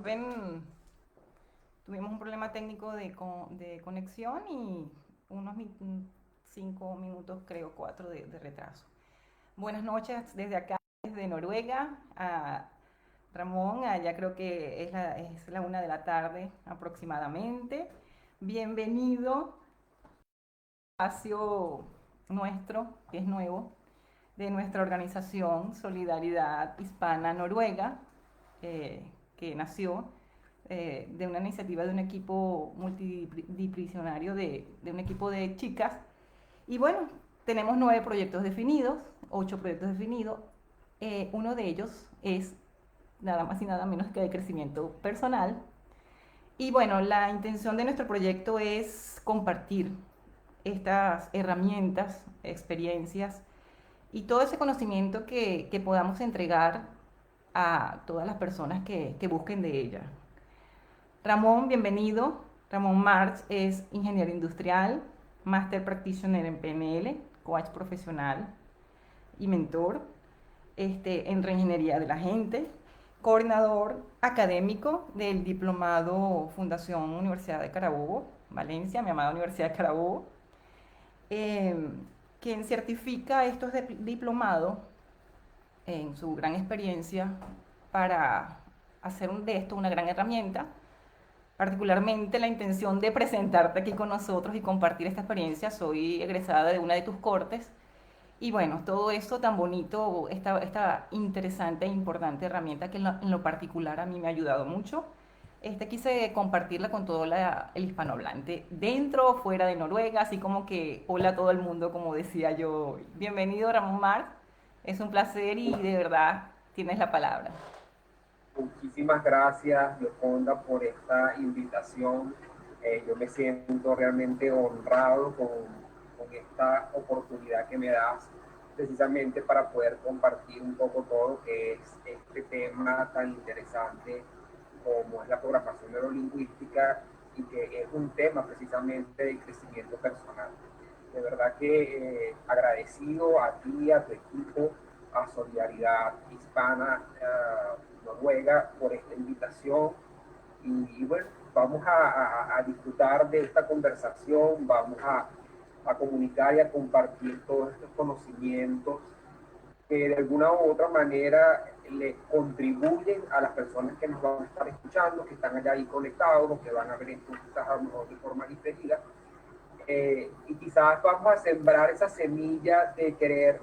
disculpen, tuvimos un problema técnico de conexión y unos 5 minutos, creo, 4 de retraso. Buenas noches desde acá, desde Noruega, a Ramón. Allá creo que es la 1 de la tarde aproximadamente. Bienvenido al espacio nuestro, que es nuevo, de nuestra organización Solidaridad Hispana Noruega, que nació de una iniciativa de un equipo multidisciplinario, de un equipo de chicas. Y bueno, tenemos 9 proyectos definidos, 8 proyectos definidos. Uno de ellos es nada más y nada menos que de crecimiento personal. Y bueno, la intención de nuestro proyecto es compartir estas herramientas, experiencias y todo ese conocimiento que podamos entregar a todas las personas que busquen de ella. Ramón, bienvenido. Ramón Marx es ingeniero industrial, Master Practitioner en PNL, coach profesional y mentor en reingeniería de la gente, coordinador académico del diplomado Fundación Universidad de Carabobo, Valencia, mi amada Universidad de Carabobo, eh, quien certifica estos diplomados en su gran experiencia para hacer de esto una gran herramienta. Particularmente la intención de presentarte aquí con nosotros y compartir esta experiencia. Soy egresada de una de tus cortes y bueno, todo esto tan bonito, esta interesante e importante herramienta que en lo particular a mí me ha ayudado mucho. Quise compartirla con todo el hispanohablante, dentro o fuera de Noruega, así como que hola a todo el mundo, como decía yo. Bienvenido, Ramón Marc, es un placer y de verdad tienes la palabra. Muchísimas gracias, Yoconda, por esta invitación. Yo me siento realmente honrado con esta oportunidad que me das precisamente para poder compartir un poco todo lo que es este tema tan interesante como es la programación neurolingüística y que es un tema precisamente de crecimiento personal. De verdad que agradecido a ti, a tu equipo, a Solidaridad Hispana Noruega por esta invitación y bueno, vamos a disfrutar de esta conversación, vamos a comunicar y a compartir todos estos conocimientos que de alguna u otra manera le contribuyen a las personas que nos van a estar escuchando, que están allá ahí conectados, que van a ver esto quizás a lo mejor de forma diferida. Y quizás vamos a sembrar esa semilla de querer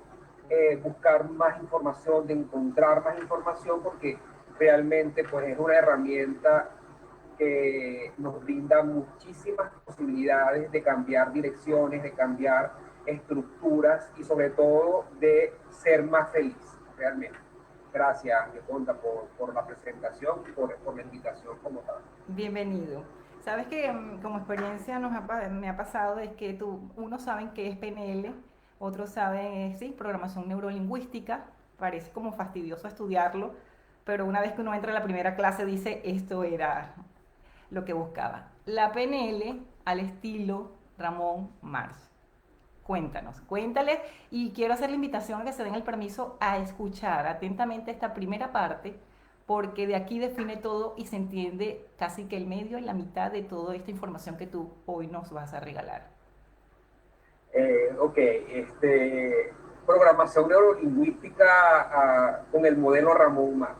buscar más información, de encontrar más información, porque realmente pues es una herramienta que nos brinda muchísimas posibilidades de cambiar direcciones, de cambiar estructuras y sobre todo de ser más feliz realmente. Gracias, Yoconda, por la presentación y por la invitación como tal. Bienvenido. Sabes que como experiencia me ha pasado es que unos saben que es PNL, otros saben, sí, programación neurolingüística, parece como fastidioso estudiarlo, pero una vez que uno entra a la primera clase dice, esto era lo que buscaba. La PNL al estilo Ramón Marx. Cuéntanos, cuéntales, y quiero hacer la invitación a que se den el permiso a escuchar atentamente esta primera parte, porque de aquí define todo y se entiende casi que el medio y la mitad de toda esta información que tú hoy nos vas a regalar. Ok, programación neurolingüística con el modelo Ramón Marx.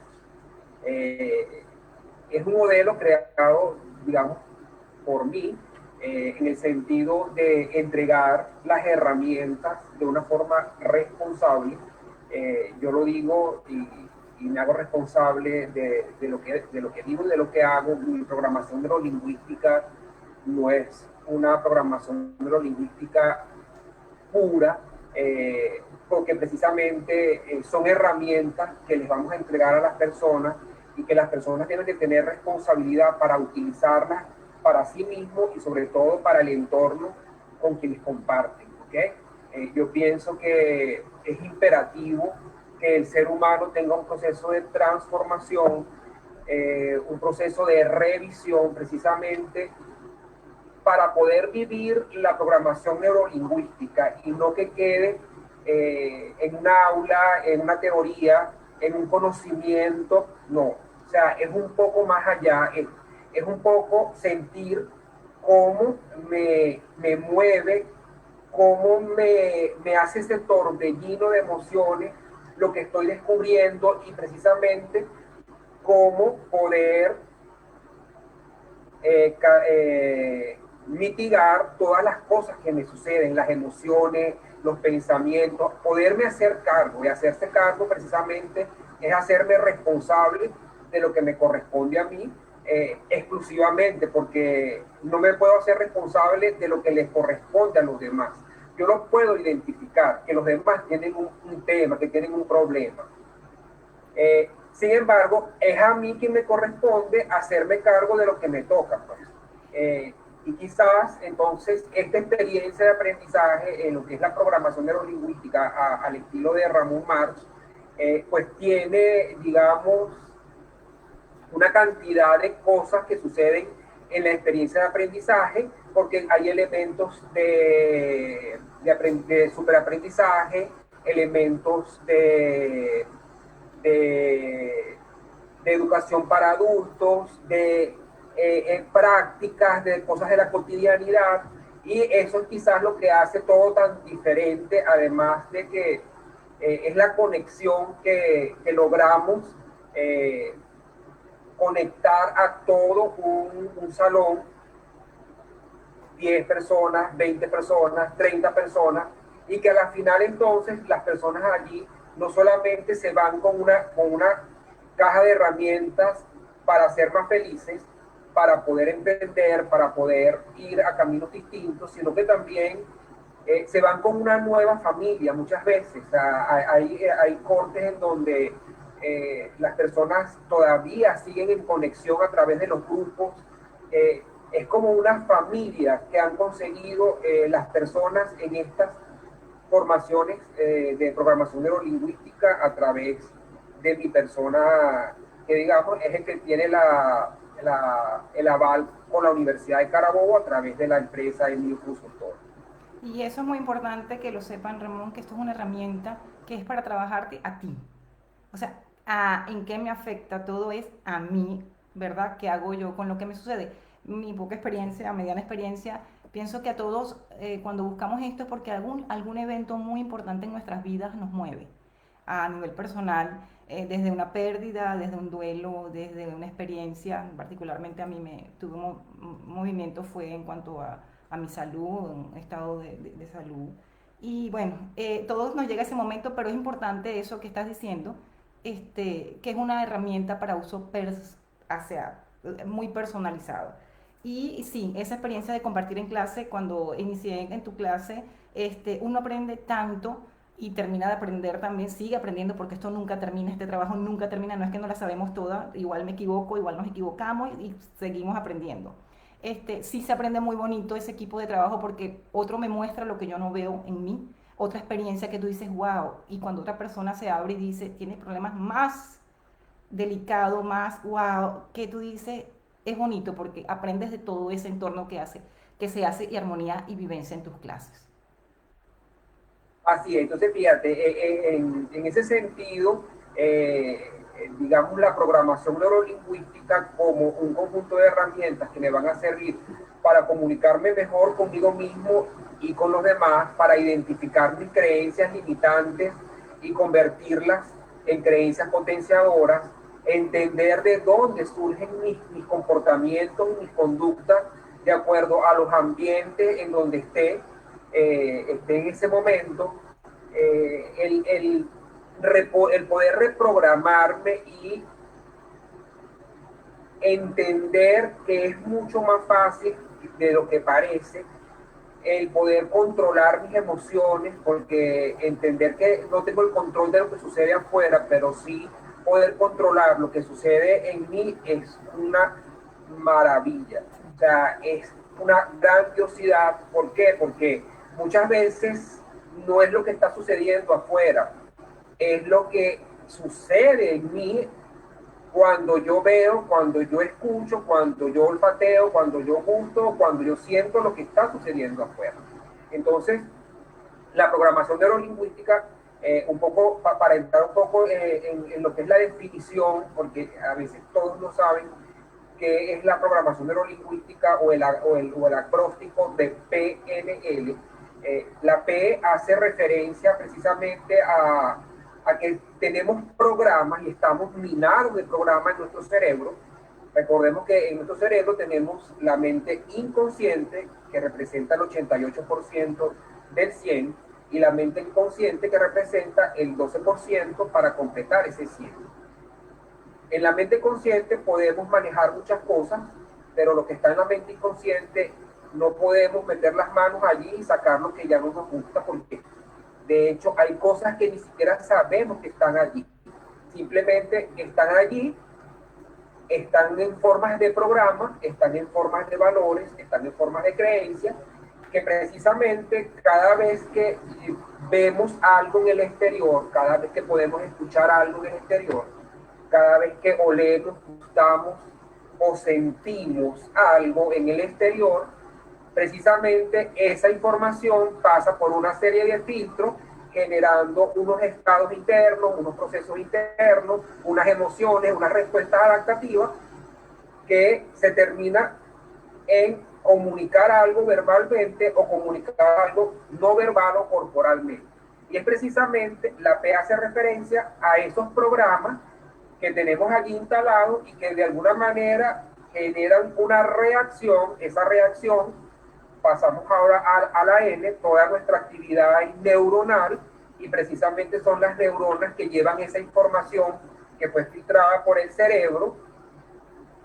Eh, es un modelo creado, digamos, por mí, en el sentido de entregar las herramientas de una forma responsable. Yo lo digo y me hago responsable de lo que digo y de lo que hago. Mi programación neurolingüística no es una programación neurolingüística pura, porque precisamente son herramientas que les vamos a entregar a las personas y que las personas tienen que tener responsabilidad para utilizarlas para sí mismos y sobre todo para el entorno con quienes comparten. ¿Okay? Yo pienso que es imperativo que el ser humano tenga un proceso de transformación, un proceso de revisión precisamente para poder vivir la programación neurolingüística y no que quede en un aula, en una teoría, en un conocimiento, no, sea, es un poco más allá, es un poco sentir cómo me mueve, cómo me hace ese torbellino de emociones, lo que estoy descubriendo y precisamente cómo poder mitigar todas las cosas que me suceden, las emociones, los pensamientos, poderme hacer cargo. Y hacerse cargo precisamente es hacerme responsable de lo que me corresponde a mí exclusivamente, porque no me puedo hacer responsable de lo que les corresponde a los demás. Yo no puedo identificar que los demás tienen un tema, que tienen un problema. Sin embargo, es a mí quien me corresponde hacerme cargo de lo que me toca. Pues. Y quizás entonces esta experiencia de aprendizaje en lo que es la programación neurolingüística al estilo de Ramón Marx, pues tiene, digamos, una cantidad de cosas que suceden en la experiencia de aprendizaje, porque hay elementos de superaprendizaje, elementos de educación para adultos, prácticas, de cosas de la cotidianidad, y eso es quizás lo que hace todo tan diferente, además de que es la conexión que logramos conectar a todo un salón, 10 personas, 20 personas, 30 personas, y que a la final entonces las personas allí no solamente se van con una caja de herramientas para ser más felices, para poder emprender, para poder ir a caminos distintos, sino que también se van con una nueva familia muchas veces. O sea, hay cortes en donde las personas todavía siguen en conexión a través de los grupos. Es como una familia que han conseguido las personas en estas formaciones de programación neurolingüística a través de mi persona, que digamos es el que tiene el aval con la Universidad de Carabobo a través de la empresa Emilio Consultor. Y eso es muy importante que lo sepan, Ramón, que esto es una herramienta que es para trabajarte a ti. O sea, ¿en qué me afecta? Todo es a mí, ¿verdad? ¿Qué hago yo con lo que me sucede? Mi poca experiencia, mediana experiencia, pienso que a todos cuando buscamos esto es porque algún evento muy importante en nuestras vidas nos mueve a nivel personal, desde una pérdida, desde un duelo, desde una experiencia, particularmente a mí tuve un movimiento fue en cuanto a mi salud, un estado de salud. Y bueno, todos nos llega ese momento, pero es importante eso que estás diciendo, que es una herramienta para uso hacia, muy personalizado. Y sí, esa experiencia de compartir en clase, cuando inicié en tu clase, uno aprende tanto y termina de aprender también, sigue aprendiendo porque esto nunca termina, este trabajo nunca termina, no es que no la sabemos toda, igual me equivoco, igual nos equivocamos y seguimos aprendiendo. Sí se aprende muy bonito ese equipo de trabajo porque otro me muestra lo que yo no veo en mí, otra experiencia que tú dices, wow, y cuando otra persona se abre y dice, tiene problemas más delicados, más wow, que tú dices, es bonito porque aprendes de todo ese entorno que se hace y armonía y vivencia en tus clases. Así es, entonces fíjate, en ese sentido, digamos, la programación neurolingüística como un conjunto de herramientas que me van a servir para comunicarme mejor conmigo mismo y con los demás, para identificar mis creencias limitantes y convertirlas en creencias potenciadoras, entender de dónde surgen mis comportamientos y mis conductas de acuerdo a los ambientes en donde esté en ese momento, el poder reprogramarme y entender que es mucho más fácil de lo que parece el poder controlar mis emociones, porque entender que no tengo el control de lo que sucede afuera, pero sí poder controlar lo que sucede en mí es una maravilla. O sea, es una grandiosidad. ¿Por qué? Porque muchas veces no es lo que está sucediendo afuera, es lo que sucede en mí cuando yo veo, cuando yo escucho, cuando yo olfateo, cuando yo gusto, cuando yo siento lo que está sucediendo afuera. Entonces, la programación neurolingüística Un poco para entrar un poco en lo que es la definición, porque a veces todos no saben qué es la programación neurolingüística o el acróstico de PNL. La P hace referencia precisamente a que tenemos programas y estamos minados de programas en nuestro cerebro. Recordemos que en nuestro cerebro tenemos la mente inconsciente, que representa el 88% del 100, y la mente inconsciente, que representa el 12% para completar ese 100. En la mente consciente podemos manejar muchas cosas, pero lo que está en la mente inconsciente no podemos meter las manos allí y sacar lo que ya no nos gusta, porque de hecho hay cosas que ni siquiera sabemos que están allí. Simplemente están allí, están en formas de programas, están en formas de valores, están en formas de creencias, que precisamente cada vez que vemos algo en el exterior, cada vez que podemos escuchar algo en el exterior, cada vez que olemos, gustamos o sentimos algo en el exterior, precisamente esa información pasa por una serie de filtros, generando unos estados internos, unos procesos internos, unas emociones, unas respuestas adaptativas, que se termina en comunicar algo verbalmente o comunicar algo no verbal o corporalmente. Y es precisamente, la P hace referencia a esos programas que tenemos allí instalados y que de alguna manera generan una reacción. Esa reacción, pasamos ahora a la N, toda nuestra actividad neuronal, y precisamente son las neuronas que llevan esa información que fue filtrada por el cerebro,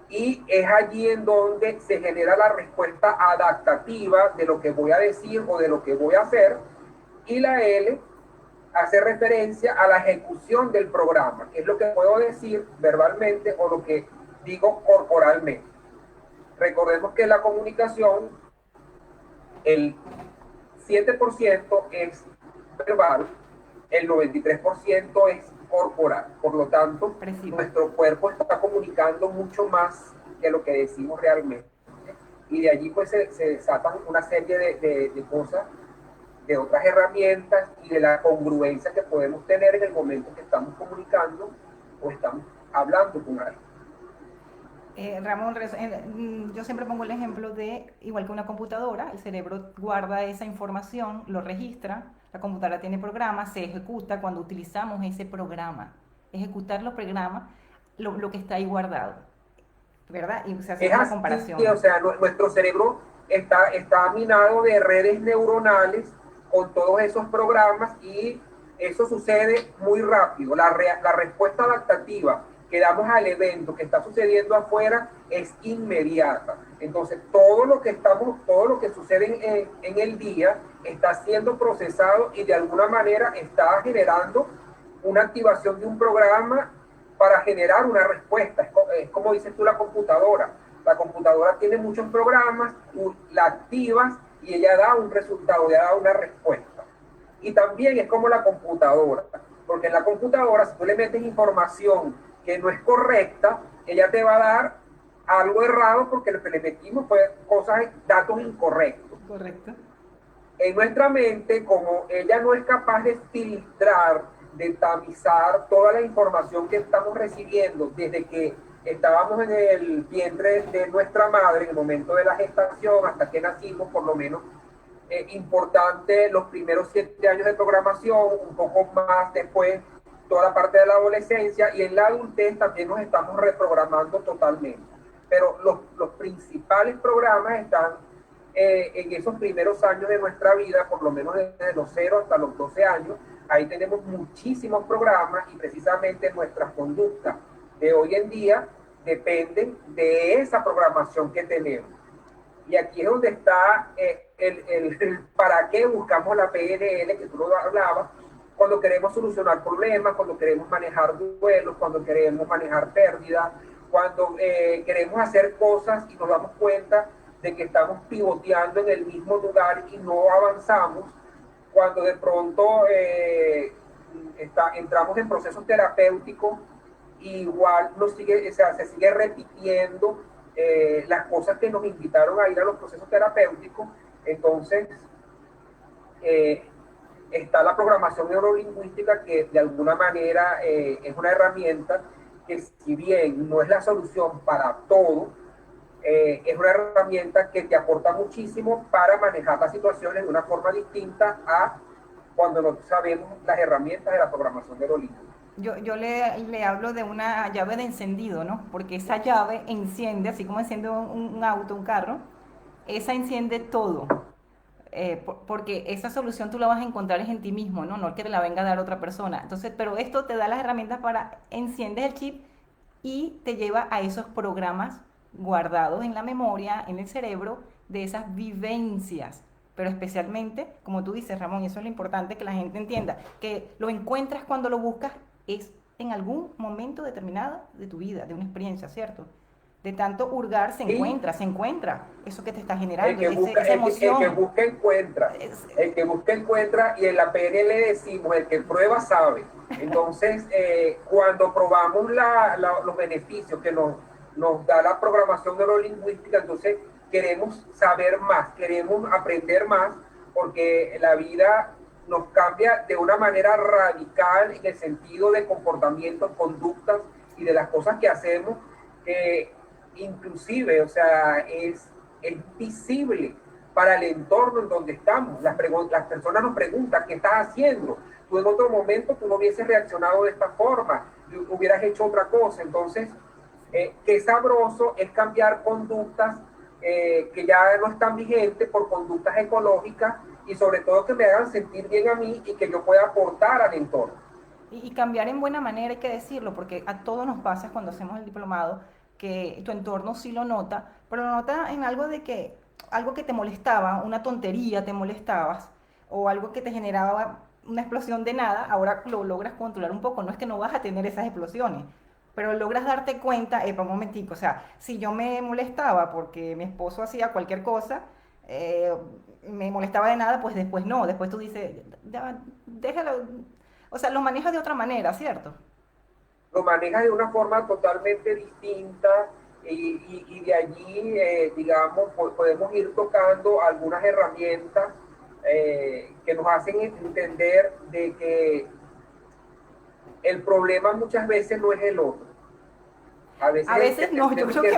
y es allí en donde se genera la respuesta adaptativa de lo que voy a decir o de lo que voy a hacer. Y la L hace referencia a la ejecución del programa, que es lo que puedo decir verbalmente o lo que digo corporalmente. Recordemos que la comunicación, el 7% es verbal, el 93% es corporal. Por lo tanto, nuestro cuerpo está comunicando mucho más que lo que decimos realmente. Y de allí pues se desatan una serie de cosas, de otras herramientas y de la congruencia que podemos tener en el momento que estamos comunicando o estamos hablando con alguien. Ramón, yo siempre pongo el ejemplo de, igual que una computadora, el cerebro guarda esa información, lo registra, la computadora tiene programas, se ejecuta cuando utilizamos ese programa. Ejecutar los programas, lo que está ahí guardado, ¿verdad? Y se hace una comparación. O sea, nuestro cerebro está minado de redes neuronales con todos esos programas, y eso sucede muy rápido. La respuesta adaptativa que damos al evento que está sucediendo afuera es inmediata. Entonces, todo lo que sucede en el día está siendo procesado y de alguna manera está generando una activación de un programa para generar una respuesta. Es como dices tú, la computadora. La computadora tiene muchos programas, tú la activas y ella da un resultado, ella da una respuesta. Y también es como la computadora, porque en la computadora, si tú le metes información que no es correcta, ella te va a dar algo errado porque lo que le metimos fue datos incorrectos. Correcto. En nuestra mente, como ella no es capaz de filtrar, de tamizar toda la información que estamos recibiendo desde que estábamos en el vientre de nuestra madre, en el momento de la gestación hasta que nacimos, por lo menos, importante los primeros 7 años de programación, un poco más después toda la parte de la adolescencia, y en la adultez también nos estamos reprogramando totalmente. Pero los principales programas están en esos primeros años de nuestra vida, por lo menos desde los 0 hasta los 12 años. Ahí tenemos muchísimos programas, y precisamente nuestras conductas de hoy en día dependen de esa programación que tenemos. Y aquí es donde está el para qué buscamos la PNL, que tú lo hablabas, cuando queremos solucionar problemas, cuando queremos manejar duelos, cuando queremos manejar pérdidas, cuando queremos hacer cosas y nos damos cuenta de que estamos pivoteando en el mismo lugar y no avanzamos, cuando de pronto entramos en procesos terapéuticos, igual se sigue repitiendo las cosas que nos invitaron a ir a los procesos terapéuticos. Entonces, está la programación neurolingüística, que de alguna manera es una herramienta que, si bien no es la solución para todo, es una herramienta que te aporta muchísimo para manejar las situaciones de una forma distinta a cuando no sabemos las herramientas de la programación neurolingüística. Yo le hablo de una llave de encendido, ¿no? Porque esa llave enciende, así como enciende un auto, un carro, esa enciende todo. Porque esa solución tú la vas a encontrar en ti mismo, ¿no? No que te la venga a dar otra persona. Entonces, pero esto te da las herramientas para enciendes el chip y te lleva a esos programas guardados en la memoria, en el cerebro, de esas vivencias. Pero especialmente, como tú dices, Ramón, y eso es lo importante que la gente entienda, que lo encuentras cuando lo buscas es en algún momento determinado de tu vida, de una experiencia, ¿cierto? De tanto hurgar Y se encuentra eso que te está el generando, que busca, esa el que emoción. busca encuentra. Es, El que busca encuentra, y en la PNL le decimos, el que prueba sabe. Entonces, cuando probamos los beneficios que nos da la programación neurolingüística, entonces queremos saber más, queremos aprender más, porque la vida nos cambia de una manera radical en el sentido de comportamientos, conductas y de las cosas que hacemos, que inclusive, o sea, es visible para el entorno en donde estamos. Las personas nos preguntan, ¿qué estás haciendo? Tú en otro momento tú no hubieses reaccionado de esta forma, hubieras hecho otra cosa. Entonces, qué sabroso es cambiar conductas que ya no están vigentes por conductas ecológicas, y sobre todo que me hagan sentir bien a mí y que yo pueda aportar al entorno. y cambiar en buena manera, hay que decirlo, porque a todos nos pasa cuando hacemos el diplomado que tu entorno sí lo nota, pero lo nota en algo de que, algo que te molestaba, una tontería te molestabas, o algo que te generaba una explosión de nada, ahora lo logras controlar un poco. No es que no vas a tener esas explosiones, pero logras darte cuenta, un momentico, o sea, si yo me molestaba porque mi esposo hacía cualquier cosa, eh, me molestaba de nada, pues después no, después tú dices, ya, déjalo, o sea, lo manejas de otra manera, ¿cierto? Lo manejas de una forma totalmente distinta, y de allí, digamos, podemos ir tocando algunas herramientas que nos hacen entender de que el problema muchas veces no es el otro. A A veces veces no, yo entendemos creo que que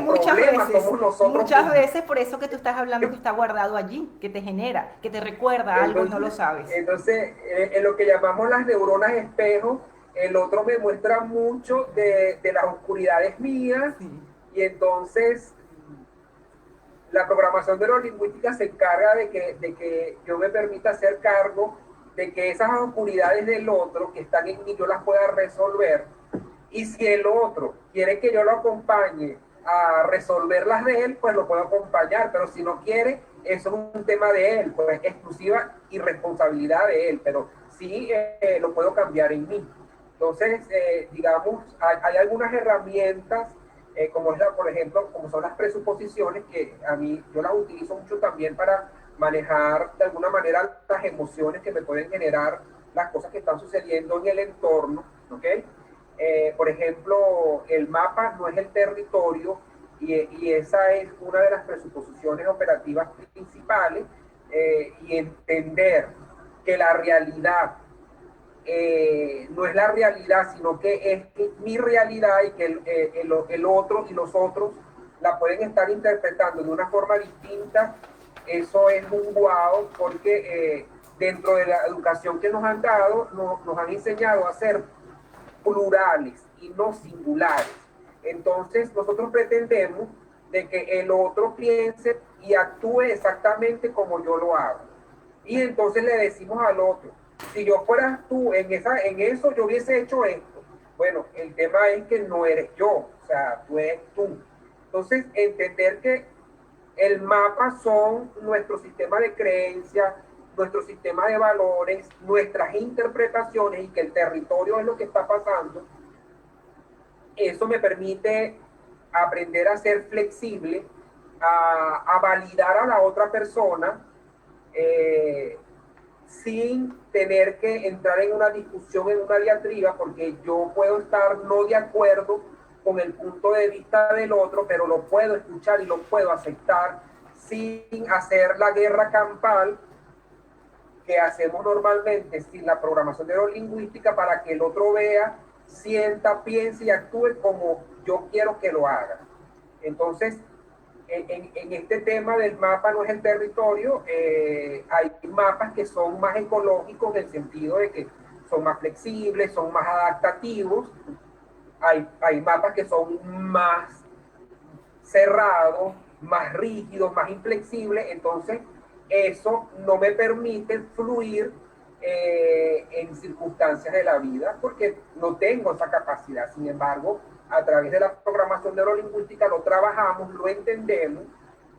el problema somos nosotros muchas mismos. veces por eso que tú estás hablando que está guardado allí, que te genera, que te recuerda algo y no Entonces, lo sabes. en lo que llamamos las neuronas espejo, el otro me muestra mucho de las oscuridades mías, Sí. y entonces la programación neurolingüística se encarga de que yo me permita hacer cargo de que esas oscuridades del otro que están en mí yo las pueda resolver. Y si el otro quiere que yo lo acompañe a resolver las de él, pues lo puedo acompañar. Pero si no quiere, eso es un tema de él, pues exclusiva y responsabilidad de él. Pero sí, lo puedo cambiar en mí. Entonces, digamos, hay algunas herramientas, como es por ejemplo, como son las presuposiciones, que a mí yo las utilizo mucho también para manejar de alguna manera las emociones que me pueden generar las cosas que están sucediendo en el entorno, ¿ok? Por ejemplo, el mapa no es el territorio, y esa es una de las presuposiciones operativas principales, y entender que la realidad no es la realidad, sino que es mi realidad, y que el otro y los otros la pueden estar interpretando de una forma distinta. Eso es un guau, porque dentro de la educación que nos han dado, nos han enseñado a ser plurales y no singulares. Entonces nosotros pretendemos de que el otro piense y actúe exactamente como yo lo hago. Y entonces le decimos al otro, si yo fueras tú en eso, yo hubiese hecho esto. Bueno, el tema es que no eres yo, o sea, tú eres tú. Entonces, entender que el mapa son nuestro sistema de creencias, nuestro sistema de valores, nuestras interpretaciones, y que el territorio es lo que está pasando. Eso me permite aprender a ser flexible, a validar a la otra persona, eh, sin tener que entrar en una discusión, en una diatriba, porque yo puedo estar no de acuerdo con el punto de vista del otro, pero lo puedo escuchar y lo puedo aceptar sin hacer la guerra campal, que hacemos normalmente sin la programación neurolingüística para que el otro vea, sienta, piense y actúe como yo quiero que lo haga. Entonces, en este tema del mapa no es el territorio, hay mapas que son más ecológicos en el sentido de que son más flexibles, son más adaptativos. Hay mapas que son más cerrados, más rígidos, más inflexibles. Entonces, eso no me permite fluir en circunstancias de la vida porque no tengo esa capacidad. Sin embargo, a través de la programación neurolingüística lo trabajamos, lo entendemos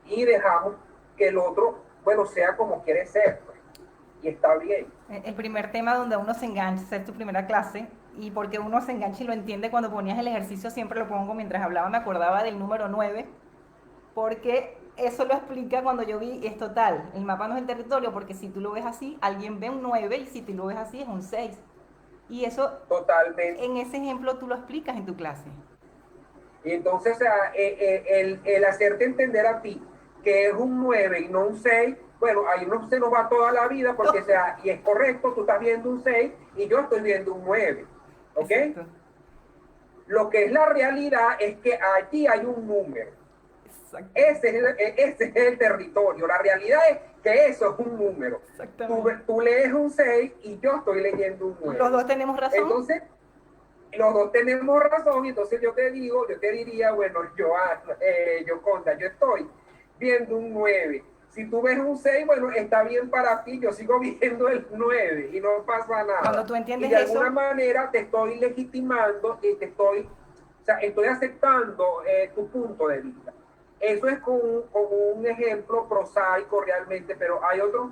y dejamos que el otro, bueno, sea como quiere ser, pues, y está bien. El primer tema donde uno se engancha es tu primera clase, y porque uno se engancha y lo entiende cuando ponías el ejercicio, siempre lo pongo mientras hablaba, me acordaba del número 9, porque eso lo explica cuando yo vi, es total, el mapa no es el territorio, porque si tú lo ves así, alguien ve un 9 y si tú lo ves así es un 6. Y eso, Totalmente. en ese ejemplo, tú lo explicas en tu clase. Y entonces, o sea, el hacerte entender a ti que es un 9 y no un 6, bueno, ahí no se nos va toda la vida porque, o sea, y es correcto, tú estás viendo un 6 y yo estoy viendo un 9, ¿ok? Exacto. Lo que es la realidad es que allí hay un número. Exacto. Ese es el territorio. La realidad es que eso es un número. Tú lees un 6 y yo estoy leyendo un 9. Los dos tenemos razón. Entonces, los dos tenemos razón, y entonces yo te diría, bueno, Yoconda, yo estoy viendo un 9. Si tú ves un 6, bueno, está bien para ti, yo sigo viendo el 9 y no pasa nada. Cuando tú entiendes y de eso, alguna manera te estoy legitimando y estoy aceptando tu punto de vista. Eso es como un ejemplo prosaico realmente, pero hay otros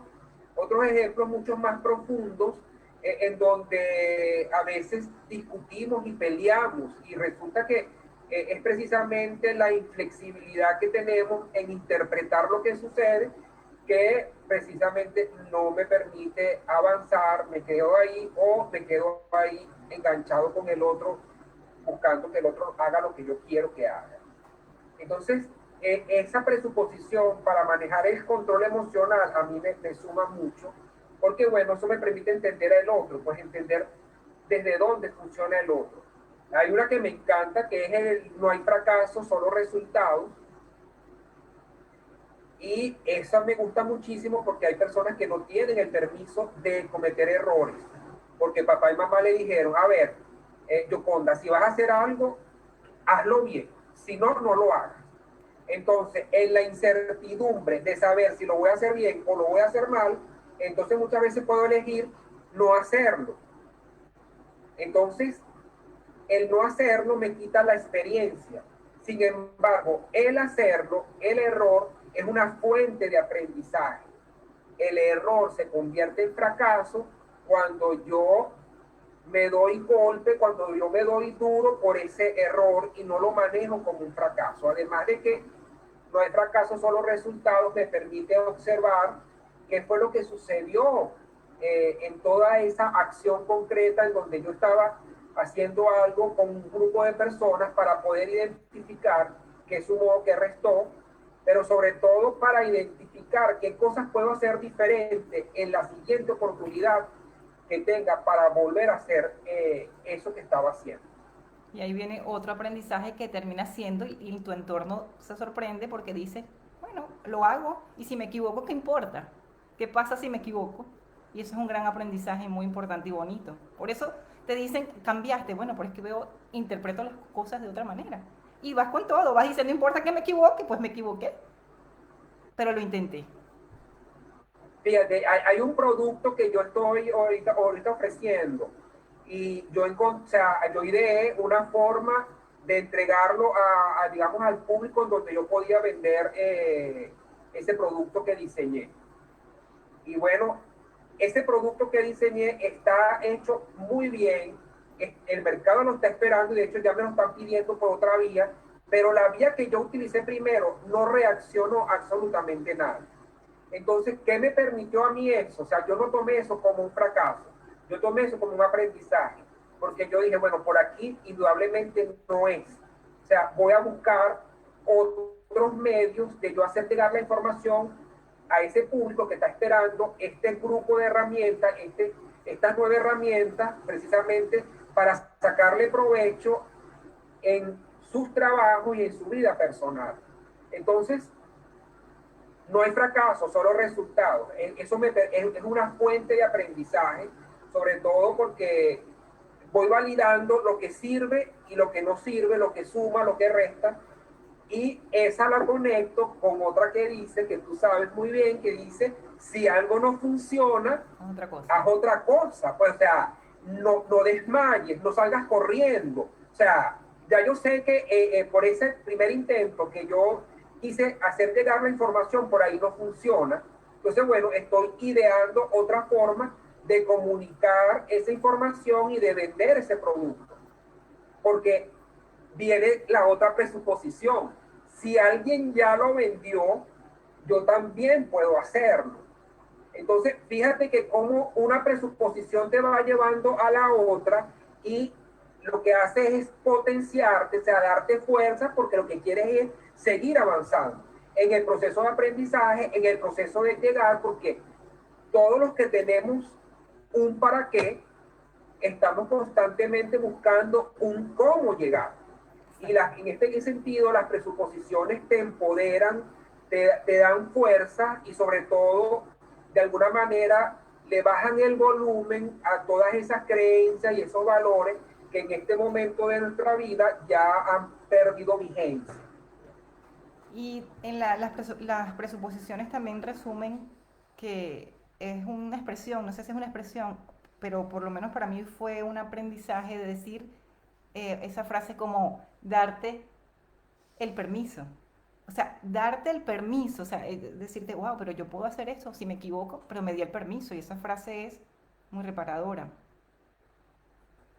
ejemplos mucho más profundos en donde a veces discutimos y peleamos y resulta que es precisamente la inflexibilidad que tenemos en interpretar lo que sucede que precisamente no me permite avanzar, me quedo ahí o me quedo ahí enganchado con el otro, buscando que el otro haga lo que yo quiero que haga. Entonces, esa presuposición para manejar el control emocional a mí me suma mucho, porque bueno, eso me permite entender al otro, pues entender desde dónde funciona el otro. Hay una que me encanta, que es el no hay fracaso, solo resultados. Y esa me gusta muchísimo porque hay personas que no tienen el permiso de cometer errores, porque papá y mamá le dijeron, a ver, Yoconda, si vas a hacer algo, hazlo bien, si no, no lo hagas. Entonces, en la incertidumbre de saber si lo voy a hacer bien o lo voy a hacer mal, entonces muchas veces puedo elegir no hacerlo. Entonces, el no hacerlo me quita la experiencia. Sin embargo, el hacerlo, el error, es una fuente de aprendizaje. El error se convierte en fracaso cuando yo me doy golpe, cuando yo me doy duro por ese error y no lo manejo como un fracaso. Además de que no hay fracaso, solo resultados, me permite observar qué fue lo que sucedió en toda esa acción concreta en donde yo estaba haciendo algo con un grupo de personas para poder identificar qué sumó, qué restó, pero sobre todo para identificar qué cosas puedo hacer diferente en la siguiente oportunidad que tenga para volver a hacer eso que estaba haciendo. Y ahí viene otro aprendizaje que termina siendo, y tu entorno se sorprende porque dice, bueno, lo hago y si me equivoco, ¿qué importa? ¿Qué pasa si me equivoco? Y eso es un gran aprendizaje muy importante y bonito. Por eso te dicen, cambiaste, bueno, pero es que interpreto las cosas de otra manera. Y vas con todo, vas diciendo, no importa que me equivoque, pues me equivoqué, pero lo intenté. Fíjate, hay un producto que yo estoy ahorita ofreciendo y yo ideé una forma de entregarlo digamos, al público en donde yo podía vender ese producto que diseñé. Y bueno, ese producto que diseñé está hecho muy bien, el mercado lo está esperando y de hecho ya me lo están pidiendo por otra vía, pero la vía que yo utilicé primero no reaccionó absolutamente nada. Entonces, ¿qué me permitió a mí eso? O sea, yo no tomé eso como un fracaso, yo tomé eso como un aprendizaje, porque yo dije, bueno, por aquí indudablemente no es. O sea, voy a buscar otros medios de yo hacer llegar la información a ese público que está esperando este grupo de herramientas, estas 9 herramientas, precisamente para sacarle provecho en sus trabajos y en su vida personal. Entonces, no hay fracaso, solo resultados. Eso es una fuente de aprendizaje, sobre todo porque voy validando lo que sirve y lo que no sirve, lo que suma, lo que resta, y esa la conecto con otra que dice, que tú sabes muy bien, que dice, si algo no funciona, haz otra cosa. Pues, o sea, no desmayes, no salgas corriendo. O sea, ya yo sé que por ese primer intento que yo quise hacer llegar la información, por ahí no funciona. Entonces, bueno, estoy ideando otra forma de comunicar esa información y de vender ese producto. Porque viene la otra presuposición. Si alguien ya lo vendió, yo también puedo hacerlo. Entonces, fíjate que como una presuposición te va llevando a la otra y lo que hace es potenciarte, o sea, darte fuerza, porque lo que quieres es seguir avanzando en el proceso de aprendizaje, en el proceso de llegar, porque todos los que tenemos un para qué, estamos constantemente buscando un cómo llegar. Y en este sentido, las presuposiciones te empoderan, te dan fuerza y sobre todo, de alguna manera, le bajan el volumen a todas esas creencias y esos valores que en este momento de nuestra vida ya han perdido vigencia. Y en las presuposiciones también resumen que es una expresión, no sé si es una expresión, pero por lo menos para mí fue un aprendizaje de decir esa frase como darte el permiso. O sea, darte el permiso, o sea, decirte, wow, pero yo puedo hacer eso si me equivoco, pero me di el permiso y esa frase es muy reparadora.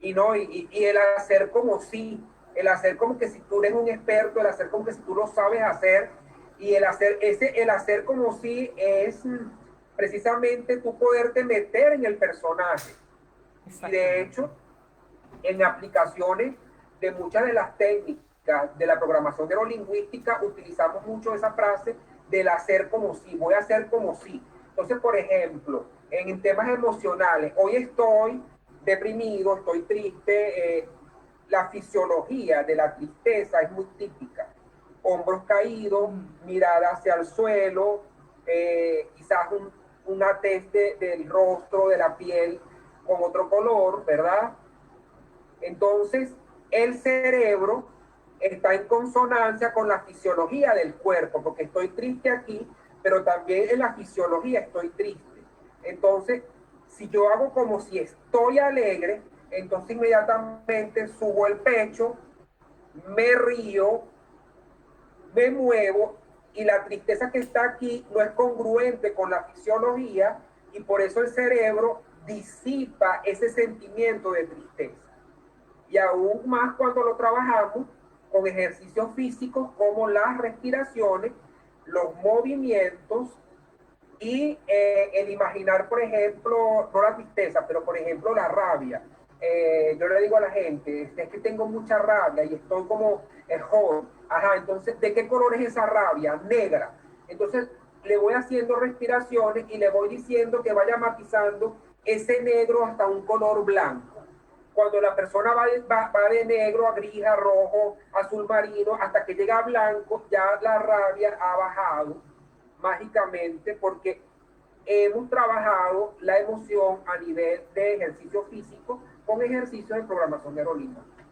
Y no, y el hacer como si, el hacer como que si tú eres un experto, el hacer como que si tú lo sabes hacer, y el hacer como si es precisamente tú poderte meter en el personaje. Y de hecho, en aplicaciones de muchas de las técnicas de la programación neurolingüística utilizamos mucho esa frase del hacer como si, voy a hacer como si. Entonces, por ejemplo, en temas emocionales, hoy estoy deprimido, estoy triste, la fisiología de la tristeza es muy típica. Hombros caídos, mirada hacia el suelo, quizás una tez del rostro, de la piel con otro color, ¿verdad? Entonces, el cerebro está en consonancia con la fisiología del cuerpo, porque estoy triste aquí, pero también en la fisiología estoy triste. Entonces, si yo hago como si estoy alegre, entonces inmediatamente subo el pecho, me río, me muevo, y la tristeza que está aquí no es congruente con la fisiología, y por eso el cerebro disipa ese sentimiento de tristeza. Y aún más cuando lo trabajamos con ejercicios físicos como las respiraciones, los movimientos y el imaginar, por ejemplo, no la tristeza, pero por ejemplo la rabia. Yo le digo a la gente, es que tengo mucha rabia y estoy como joven. Ajá, entonces, ¿de qué color es esa rabia? Negra. Entonces, le voy haciendo respiraciones y le voy diciendo que vaya matizando ese negro hasta un color blanco. Cuando la persona va de negro a gris, a rojo, azul marino, hasta que llega a blanco, ya la rabia ha bajado mágicamente porque hemos trabajado la emoción a nivel de ejercicio físico con ejercicios de programación neurolingüística.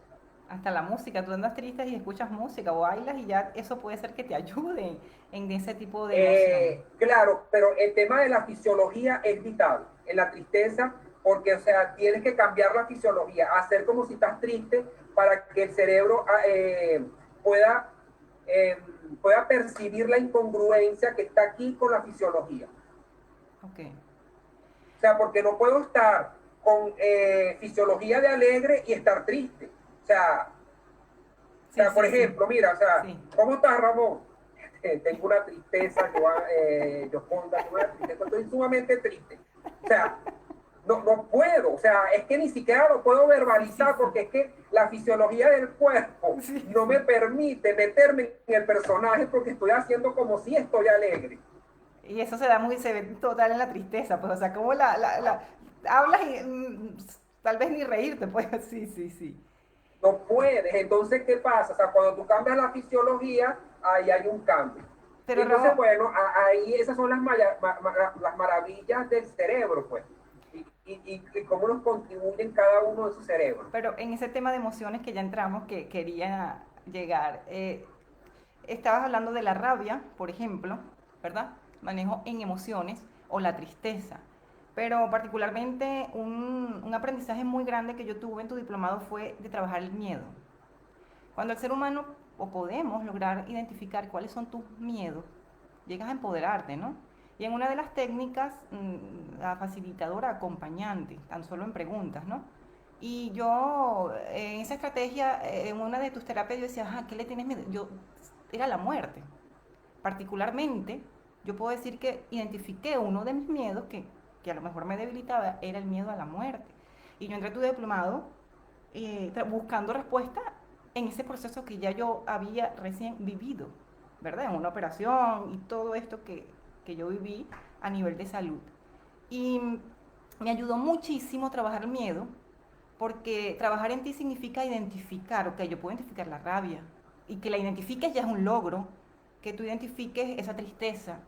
Hasta la música, tú andas triste y escuchas música o bailas y ya eso puede ser que te ayude en ese tipo de emoción. Claro, pero el tema de la fisiología es vital en la tristeza, porque, o sea, tienes que cambiar la fisiología, hacer como si estás triste para que el cerebro pueda, pueda percibir la incongruencia que está aquí con la fisiología. Ok. O sea, porque no puedo estar con fisiología de alegre y estar triste. O sea, Sí, por sí, ejemplo, sí. mira, o sea, Sí. ¿cómo estás, Ramón? Tengo una tristeza, yo tengo una tristeza, estoy sumamente triste. O sea, no puedo, o sea, es que ni siquiera lo puedo Sí, sí, verbalizar sí. porque es que la fisiología del cuerpo Sí, no me sí. permite meterme en el personaje porque estoy haciendo como si estoy alegre. Y eso se ve total en la tristeza, pues, o sea, como hablas y tal vez ni reírte, pues, sí, sí, sí. No puedes. Entonces, ¿qué pasa? O sea, cuando tú cambias la fisiología, ahí hay un cambio. Pero Entonces, Ramón, bueno, ahí esas son las maravillas del cerebro, pues. Y cómo nos contribuyen cada uno de esos cerebros. pero en ese tema de emociones que ya entramos, que quería llegar, estabas hablando de la rabia, por ejemplo, ¿verdad? Manejo en emociones o la tristeza. Pero particularmente un aprendizaje muy grande que yo tuve en tu diplomado fue de trabajar el miedo. Cuando el ser humano o podemos lograr identificar cuáles son tus miedos, llegas a empoderarte, ¿no? Y en una de las técnicas, la facilitadora acompañante, tan solo en preguntas, ¿no? Y yo, en esa estrategia, en una de tus terapias, yo decía, ajá, ¿qué le tienes miedo? Yo, era la muerte. Particularmente, yo puedo decir que identifiqué uno de mis miedos que a lo mejor me debilitaba, era el miedo a la muerte. Y yo entré a tu diplomado buscando respuesta en ese proceso que ya yo había recién vivido, ¿verdad? En una operación y todo esto que yo viví a nivel de salud. Y me ayudó muchísimo trabajar el miedo, porque trabajar en ti significa identificar, ok, yo puedo identificar la rabia, y que la identifiques ya es un logro, que tú identifiques esa tristeza,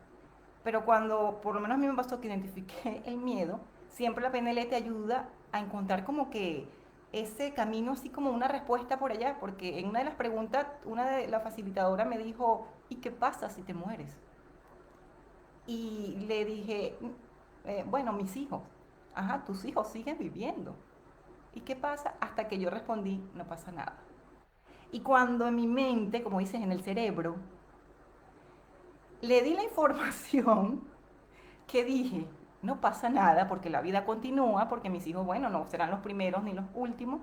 pero cuando, por lo menos a mí me pasó que identifiqué el miedo, siempre la PNL te ayuda a encontrar como que ese camino, así como una respuesta por allá, porque en una de las preguntas, una de las facilitadoras me dijo, ¿y qué pasa si te mueres? Y le dije, bueno, mis hijos, ajá, tus hijos siguen viviendo. ¿Y qué pasa? Hasta que yo respondí, no pasa nada. Y cuando en mi mente, como dices, en el cerebro, le di la información que dije, no pasa nada porque la vida continúa, porque mis hijos, bueno, no serán los primeros ni los últimos,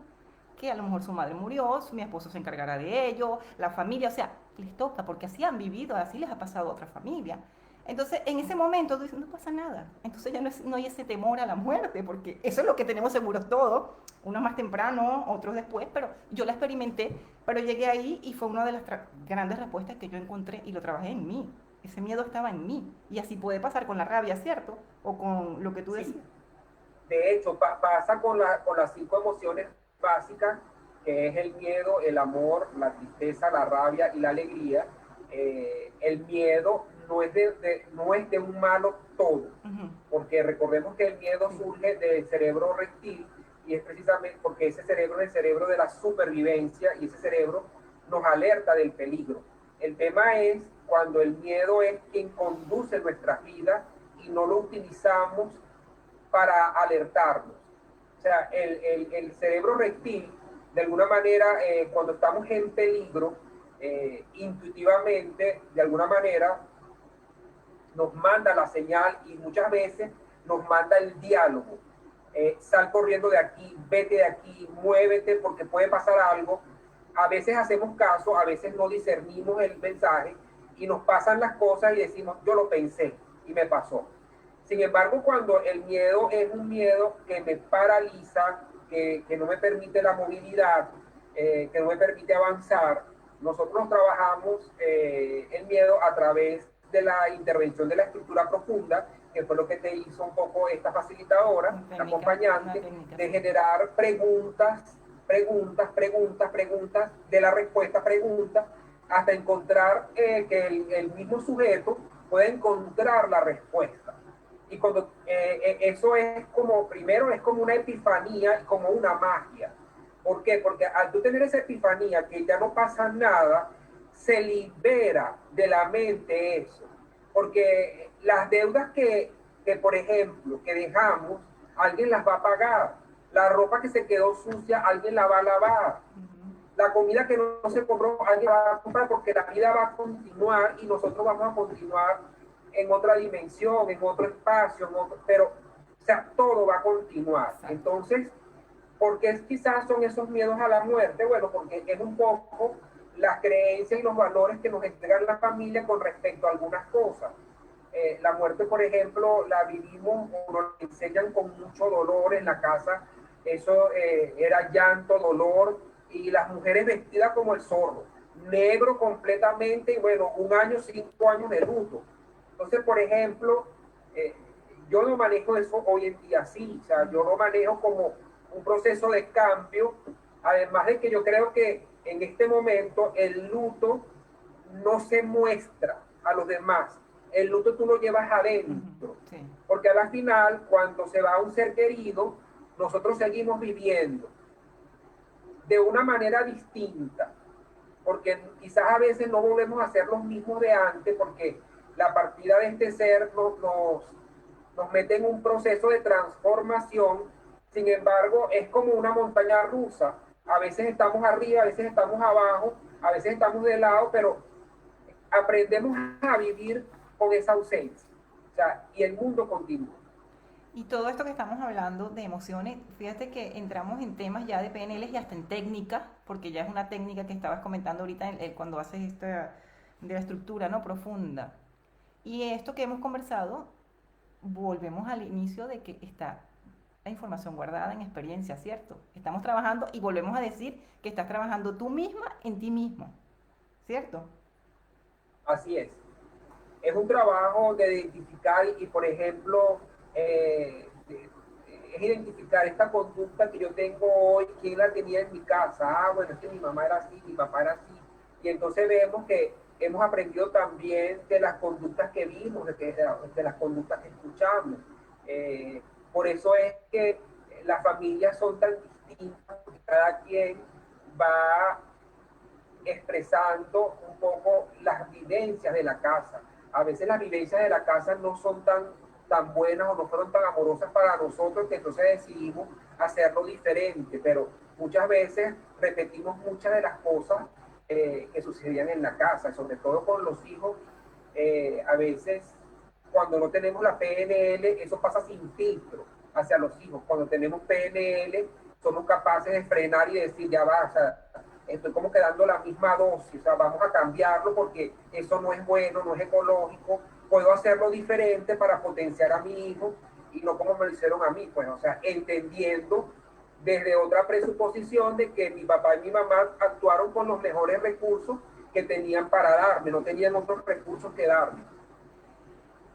que a lo mejor su madre murió, mi esposo se encargará de ello, la familia, o sea, les toca, porque así han vivido, así les ha pasado a otra familia. Entonces, en ese momento, tú dices, no pasa nada. Entonces ya no hay ese temor a la muerte, porque eso es lo que tenemos seguros todos, unos más temprano, otros después, pero yo la experimenté, pero llegué ahí y fue una de las grandes respuestas que yo encontré y lo trabajé en mí. Ese miedo estaba en mí. Y así puede pasar con la rabia, ¿cierto? O con lo que tú Sí, decías. de hecho, pasa con las 5 emociones básicas, que es el miedo, el amor, la tristeza, la rabia y la alegría. El miedo no es de un malo todo, Ujú. porque recordemos que el miedo Sí. surge del cerebro reptil y es precisamente porque ese cerebro es el cerebro de la supervivencia y ese cerebro nos alerta del peligro. El tema es cuando el miedo es quien conduce nuestras vidas y no lo utilizamos para alertarnos. O sea, el cerebro reptil, de alguna manera, cuando estamos en peligro, intuitivamente, de alguna manera, nos manda la señal y muchas veces nos manda el diálogo. Sal corriendo de aquí, vete de aquí, muévete porque puede pasar algo. A veces hacemos caso, a veces no discernimos el mensaje y nos pasan las cosas y decimos, yo lo pensé y me pasó. Sin embargo, cuando el miedo es un miedo que me paraliza, que no me permite la movilidad, que no me permite avanzar, nosotros trabajamos el miedo a través de la intervención de la estructura profunda, que fue lo que te hizo un poco esta facilitadora, Una la técnica, una acompañante, técnica, de sí. generar preguntas, de la respuesta a preguntas, hasta encontrar que el mismo sujeto pueda encontrar la respuesta. Y cuando eso es como, primero es como una epifanía, como una magia. ¿Por qué? Porque al tú tener esa epifanía, que ya no pasa nada, se libera de la mente eso. Porque las deudas por ejemplo, que dejamos, alguien las va a pagar. La ropa que se quedó sucia, alguien la va a lavar. Ujú. La comida que no se compró, alguien la va a comprar porque la vida va a continuar y nosotros vamos a continuar en otra dimensión, en otro espacio, pero, o sea, todo va a continuar. Exacto. Entonces, ¿por qué quizás son esos miedos a la muerte? Bueno, porque es un poco las creencias y los valores que nos entregan la familia con respecto a algunas cosas. La muerte, por ejemplo, la vivimos o nos enseñan con mucho dolor en la casa. Eso era llanto, dolor, y las mujeres vestidas como el zorro, negro completamente, y bueno, 1 año, 5 años de luto. Entonces, por ejemplo, eh, yo no manejo eso hoy en día así, o sea, yo lo manejo como un proceso de cambio, además de que yo creo que en este momento el luto no se muestra a los demás, el luto tú lo llevas adentro, Sí. porque a la final, cuando se va un ser querido, nosotros seguimos viviendo de una manera distinta, porque quizás a veces no volvemos a ser los mismos de antes, porque la partida de este ser nos mete en un proceso de transformación. Sin embargo, es como una montaña rusa. A veces estamos arriba, a veces estamos abajo, a veces estamos de lado, pero aprendemos a vivir con esa ausencia. O sea, y el mundo continúa. Y todo esto que estamos hablando de emociones, fíjate que entramos en temas ya de PNL y hasta en técnica, porque ya es una técnica que estabas comentando ahorita cuando haces esta de la estructura, ¿no? Profunda. Y esto que hemos conversado, volvemos al inicio de que está la información guardada en experiencia, ¿cierto? Estamos trabajando y volvemos a decir que estás trabajando tú misma en ti mismo, ¿cierto? Así es un trabajo de identificar y por ejemplo, es identificar esta conducta que yo tengo hoy, quién la tenía en mi casa. Ah, bueno, es que mi mamá era así, mi papá era así. Y entonces vemos que hemos aprendido también de las conductas que vimos, de las conductas que escuchamos. Por eso es que las familias son tan distintas, porque cada quien va expresando un poco las vivencias de la casa. A veces las vivencias de la casa no son tan buenas o no fueron tan amorosas para nosotros, que entonces decidimos hacerlo diferente, pero muchas veces repetimos muchas de las cosas que sucedían en la casa, sobre todo con los hijos. A veces cuando no tenemos la PNL, eso pasa sin filtro hacia los hijos. Cuando tenemos PNL, somos capaces de frenar y decir, ya va, o sea, estoy como quedando la misma dosis, o sea, vamos a cambiarlo porque eso no es bueno, no es ecológico, puedo hacerlo diferente para potenciar a mi hijo y no como me lo hicieron a mí, pues, o sea, entendiendo desde otra presuposición de que mi papá y mi mamá actuaron con los mejores recursos que tenían para darme, no tenían otros recursos que darme.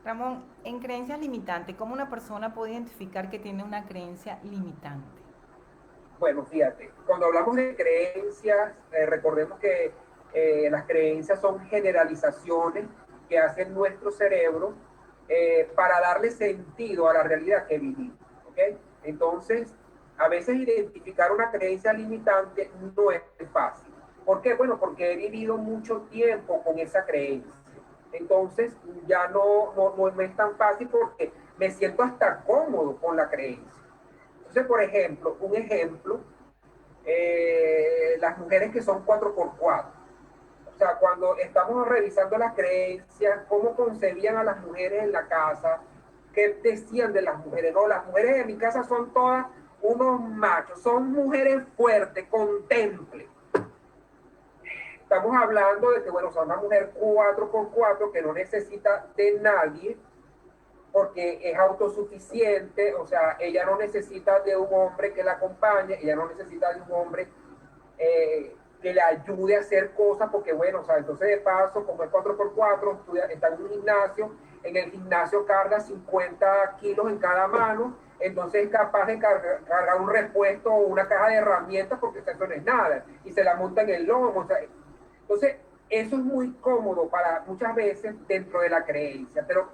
Ramón, en creencias limitantes, ¿cómo una persona puede identificar que tiene una creencia limitante? Bueno, fíjate, cuando hablamos de creencias, recordemos que las creencias son generalizaciones que hace nuestro cerebro para darle sentido a la realidad que vivimos. ¿Okay? Entonces, a veces identificar una creencia limitante no es fácil. ¿Por qué? Bueno, porque he vivido mucho tiempo con esa creencia. Entonces, ya no es tan fácil porque me siento hasta cómodo con la creencia. Entonces, por ejemplo, las mujeres que son 4x4. O sea, cuando estamos revisando las creencias, cómo concebían a las mujeres en la casa, qué decían de las mujeres. No, las mujeres de mi casa son todas unos machos, son mujeres fuertes, con temple. Estamos hablando de que, bueno, son una mujer 4x4 que no necesita de nadie, porque es autosuficiente, o sea, ella no necesita de un hombre que la acompañe, ella no necesita de un hombre que le ayude a hacer cosas, porque bueno, o sea, entonces de paso, como es 4x4, está en un gimnasio, en el gimnasio carga 50 kilos en cada mano, entonces es capaz de cargar un repuesto o una caja de herramientas, porque eso no es nada, y se la monta en el lomo, o sea, entonces eso es muy cómodo para muchas veces dentro de la creencia, pero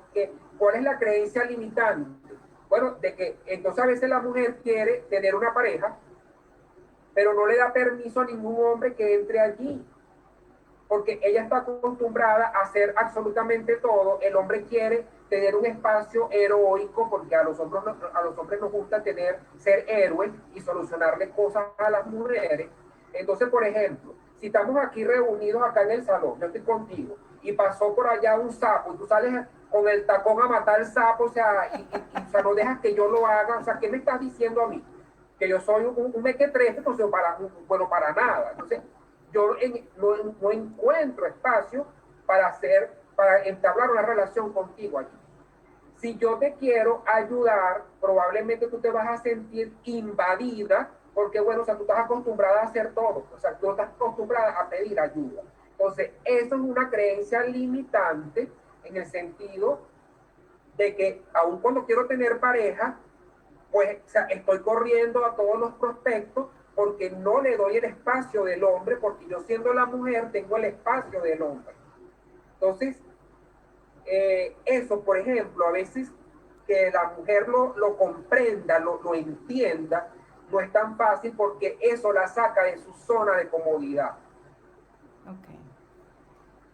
¿cuál es la creencia limitante? Bueno, de que entonces a veces la mujer quiere tener una pareja, pero no le da permiso a ningún hombre que entre allí, porque ella está acostumbrada a hacer absolutamente todo. El hombre quiere tener un espacio heroico, porque a los hombres nos gusta ser héroes y solucionarle cosas a las mujeres. Entonces, por ejemplo, si estamos aquí reunidos acá en el salón, yo estoy contigo, y pasó por allá un sapo, y tú sales con el tacón a matar el sapo, o sea, o sea, no dejas que yo lo haga, o sea, ¿qué me estás diciendo a mí? Que yo soy un mequetrefe, pues yo bueno, para nada. Entonces, yo no encuentro espacio para entablar una relación contigo aquí. Si yo te quiero ayudar, probablemente tú te vas a sentir invadida, porque bueno, o sea, tú estás acostumbrada a hacer todo, o sea, tú estás acostumbrada a pedir ayuda. Entonces, eso es una creencia limitante en el sentido de que aun cuando quiero tener pareja, pues o sea, estoy corriendo a todos los prospectos porque no le doy el espacio del hombre, porque yo siendo la mujer tengo el espacio del hombre. Entonces, eso, por ejemplo, a veces que la mujer lo comprenda, lo entienda, no es tan fácil porque eso la saca de su zona de comodidad. Okay.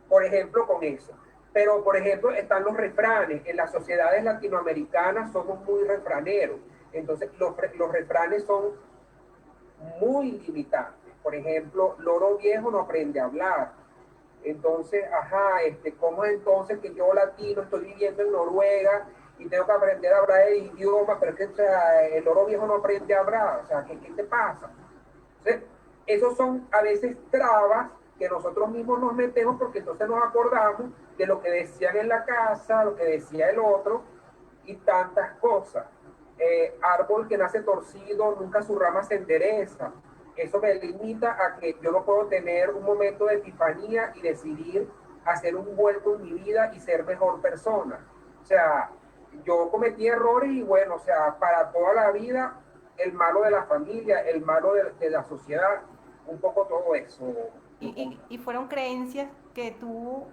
Por ejemplo, con eso. Pero, por ejemplo, están los refranes. En las sociedades latinoamericanas somos muy refraneros. Entonces, los refranes son muy limitantes. Por ejemplo, loro viejo no aprende a hablar. Entonces, ajá, ¿cómo es entonces que yo latino estoy viviendo en Noruega y tengo que aprender a hablar el idioma, pero es que o sea, el loro viejo no aprende a hablar? O sea, ¿qué te pasa? Entonces, esos son a veces trabas que nosotros mismos nos metemos porque entonces nos acordamos de lo que decían en la casa, lo que decía el otro y tantas cosas. Árbol que nace torcido, nunca su rama se endereza. Eso me limita a que yo no puedo tener un momento de epifanía y decidir hacer un vuelco en mi vida y ser mejor persona. O sea, yo cometí errores y bueno, o sea, para toda la vida, el malo de la familia, el malo de la sociedad, un poco todo eso. Y fueron creencias que tú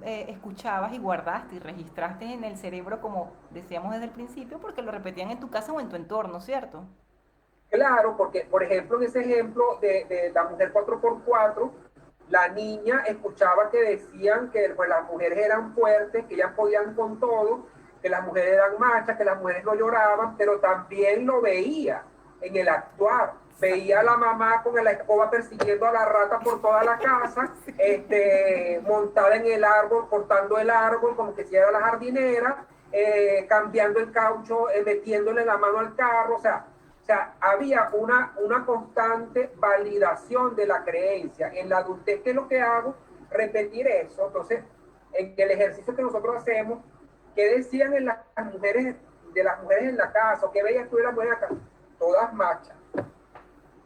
escuchabas y guardaste y registraste en el cerebro, como decíamos desde el principio, porque lo repetían en tu casa o en tu entorno, ¿cierto? Claro, porque, por ejemplo, en ese ejemplo de la mujer 4x4, la niña escuchaba que decían que pues, las mujeres eran fuertes, que ellas podían con todo, que las mujeres eran machas, que las mujeres no lloraban, pero también lo veía en el actuar. Veía a la mamá con la escoba persiguiendo a la rata por toda la casa, montada en el árbol, cortando el árbol, como que si era la jardinera, cambiando el caucho, metiéndole la mano al carro, o sea, había una constante validación de la creencia. En la adultez, ¿qué es lo que hago? Repetir eso. Entonces, en el ejercicio que nosotros hacemos, ¿qué decían en las mujeres, de las mujeres en la casa? ¿Qué veías tú de las mujeres en la casa? Todas machas.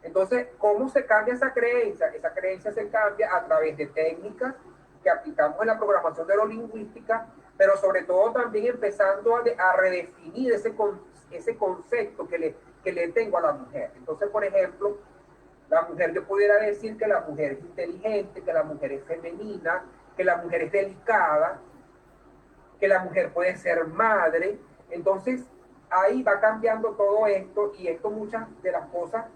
Entonces, ¿cómo se cambia esa creencia? Esa creencia se cambia a través de técnicas que aplicamos en la programación neurolingüística, pero sobre todo también empezando a redefinir ese concepto que le tengo a la mujer. Entonces, por ejemplo, la mujer, yo pudiera decir que la mujer es inteligente, que la mujer es femenina, que la mujer es delicada, que la mujer puede ser madre. Entonces, ahí va cambiando todo esto y esto muchas de las cosas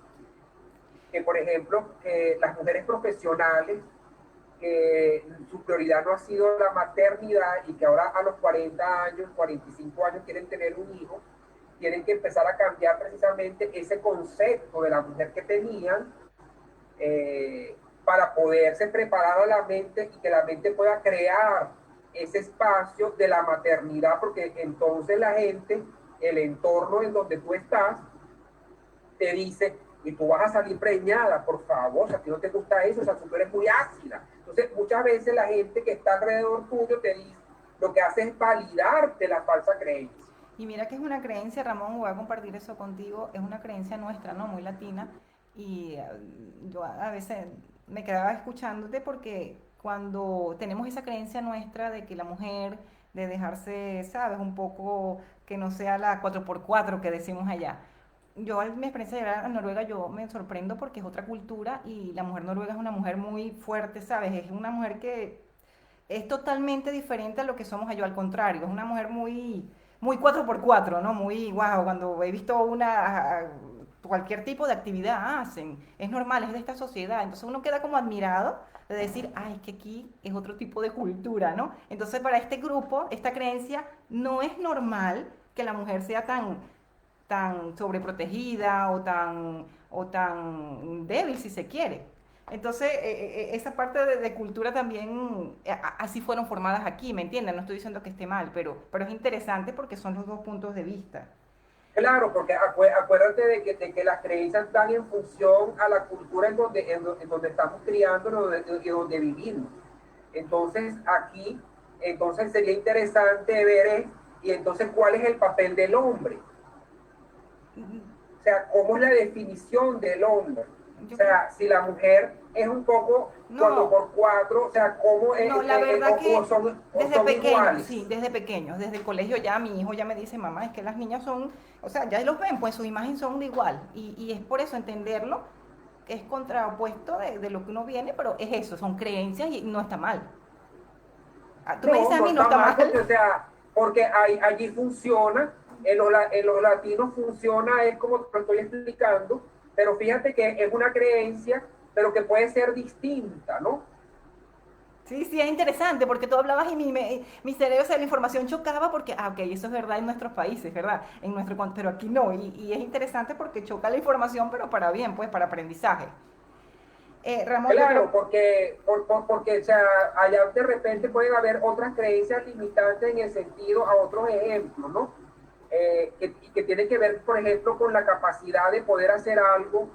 que, por ejemplo, que las mujeres profesionales, que su prioridad no ha sido la maternidad y que ahora a los 40 años, 45 años quieren tener un hijo, tienen que empezar a cambiar precisamente ese concepto de la mujer que tenían para poderse preparar a la mente y que la mente pueda crear ese espacio de la maternidad, porque entonces la gente, el entorno en donde tú estás, te dice, y tú vas a salir preñada, por favor, o sea, a ti no te gusta eso, o sea, tú eres muy ácida. Entonces, muchas veces la gente que está alrededor tuyo te dice, lo que hace es validarte la falsa creencia. Y mira que es una creencia, Ramón, voy a compartir eso contigo, es una creencia nuestra, ¿no? Muy latina. Y yo a veces me quedaba escuchándote porque cuando tenemos esa creencia nuestra de que la mujer, de dejarse, ¿sabes? Un poco que no sea la 4x4 que decimos allá. Yo, en mi experiencia de llegar a Noruega, yo me sorprendo porque es otra cultura y la mujer noruega es una mujer muy fuerte, ¿sabes? Es una mujer que es totalmente diferente a lo que somos yo, al contrario, es una mujer muy 4x4, ¿no? Muy, wow, cuando he visto cualquier tipo de actividad hacen, es normal, es de esta sociedad, entonces uno queda como admirado de decir, ay, es que aquí es otro tipo de cultura, ¿no? Entonces para este grupo, esta creencia, no es normal que la mujer sea tan sobreprotegida o tan débil, si se quiere. Entonces, esa parte de cultura también, así fueron formadas aquí, ¿me entienden? No estoy diciendo que esté mal, pero es interesante porque son los dos puntos de vista. Claro, porque acuérdate de que las creencias van en función a la cultura en donde estamos criando y donde vivimos. Entonces, aquí, entonces sería interesante ver, y entonces, ¿cuál es el papel del hombre? O sea, ¿cómo es la definición del hombre? O sea, si la mujer es un poco no, 4x4, o sea, ¿cómo no, la verdad o que desde son pequeños, iguales? sí, desde pequeños, desde el colegio ya mi hijo ya me dice, mamá, es que las niñas son, o sea, ya los ven, pues su imagen son de igual. Y es por eso entenderlo, que es contrapuesto de lo que uno viene, pero es eso, son creencias y no está mal. Ah, tú me No, dices a no mí, no está está mal mal. porque, o sea, porque allí funciona, en los latinos funciona, es como te lo estoy explicando, pero fíjate que es una creencia, pero que puede ser distinta, ¿no? Sí, sí, es interesante porque tú hablabas y mi cerebro, o sea, la información chocaba porque, ok, eso es verdad en nuestros países, ¿verdad? Pero aquí no. Y es interesante porque choca la información, pero para bien, pues, para aprendizaje. Ramón, yo creo, Claro, porque o sea, allá de repente pueden haber otras creencias limitantes en el sentido a otros ejemplos, ¿no? Que tienen que ver, por ejemplo, con la capacidad de poder hacer algo,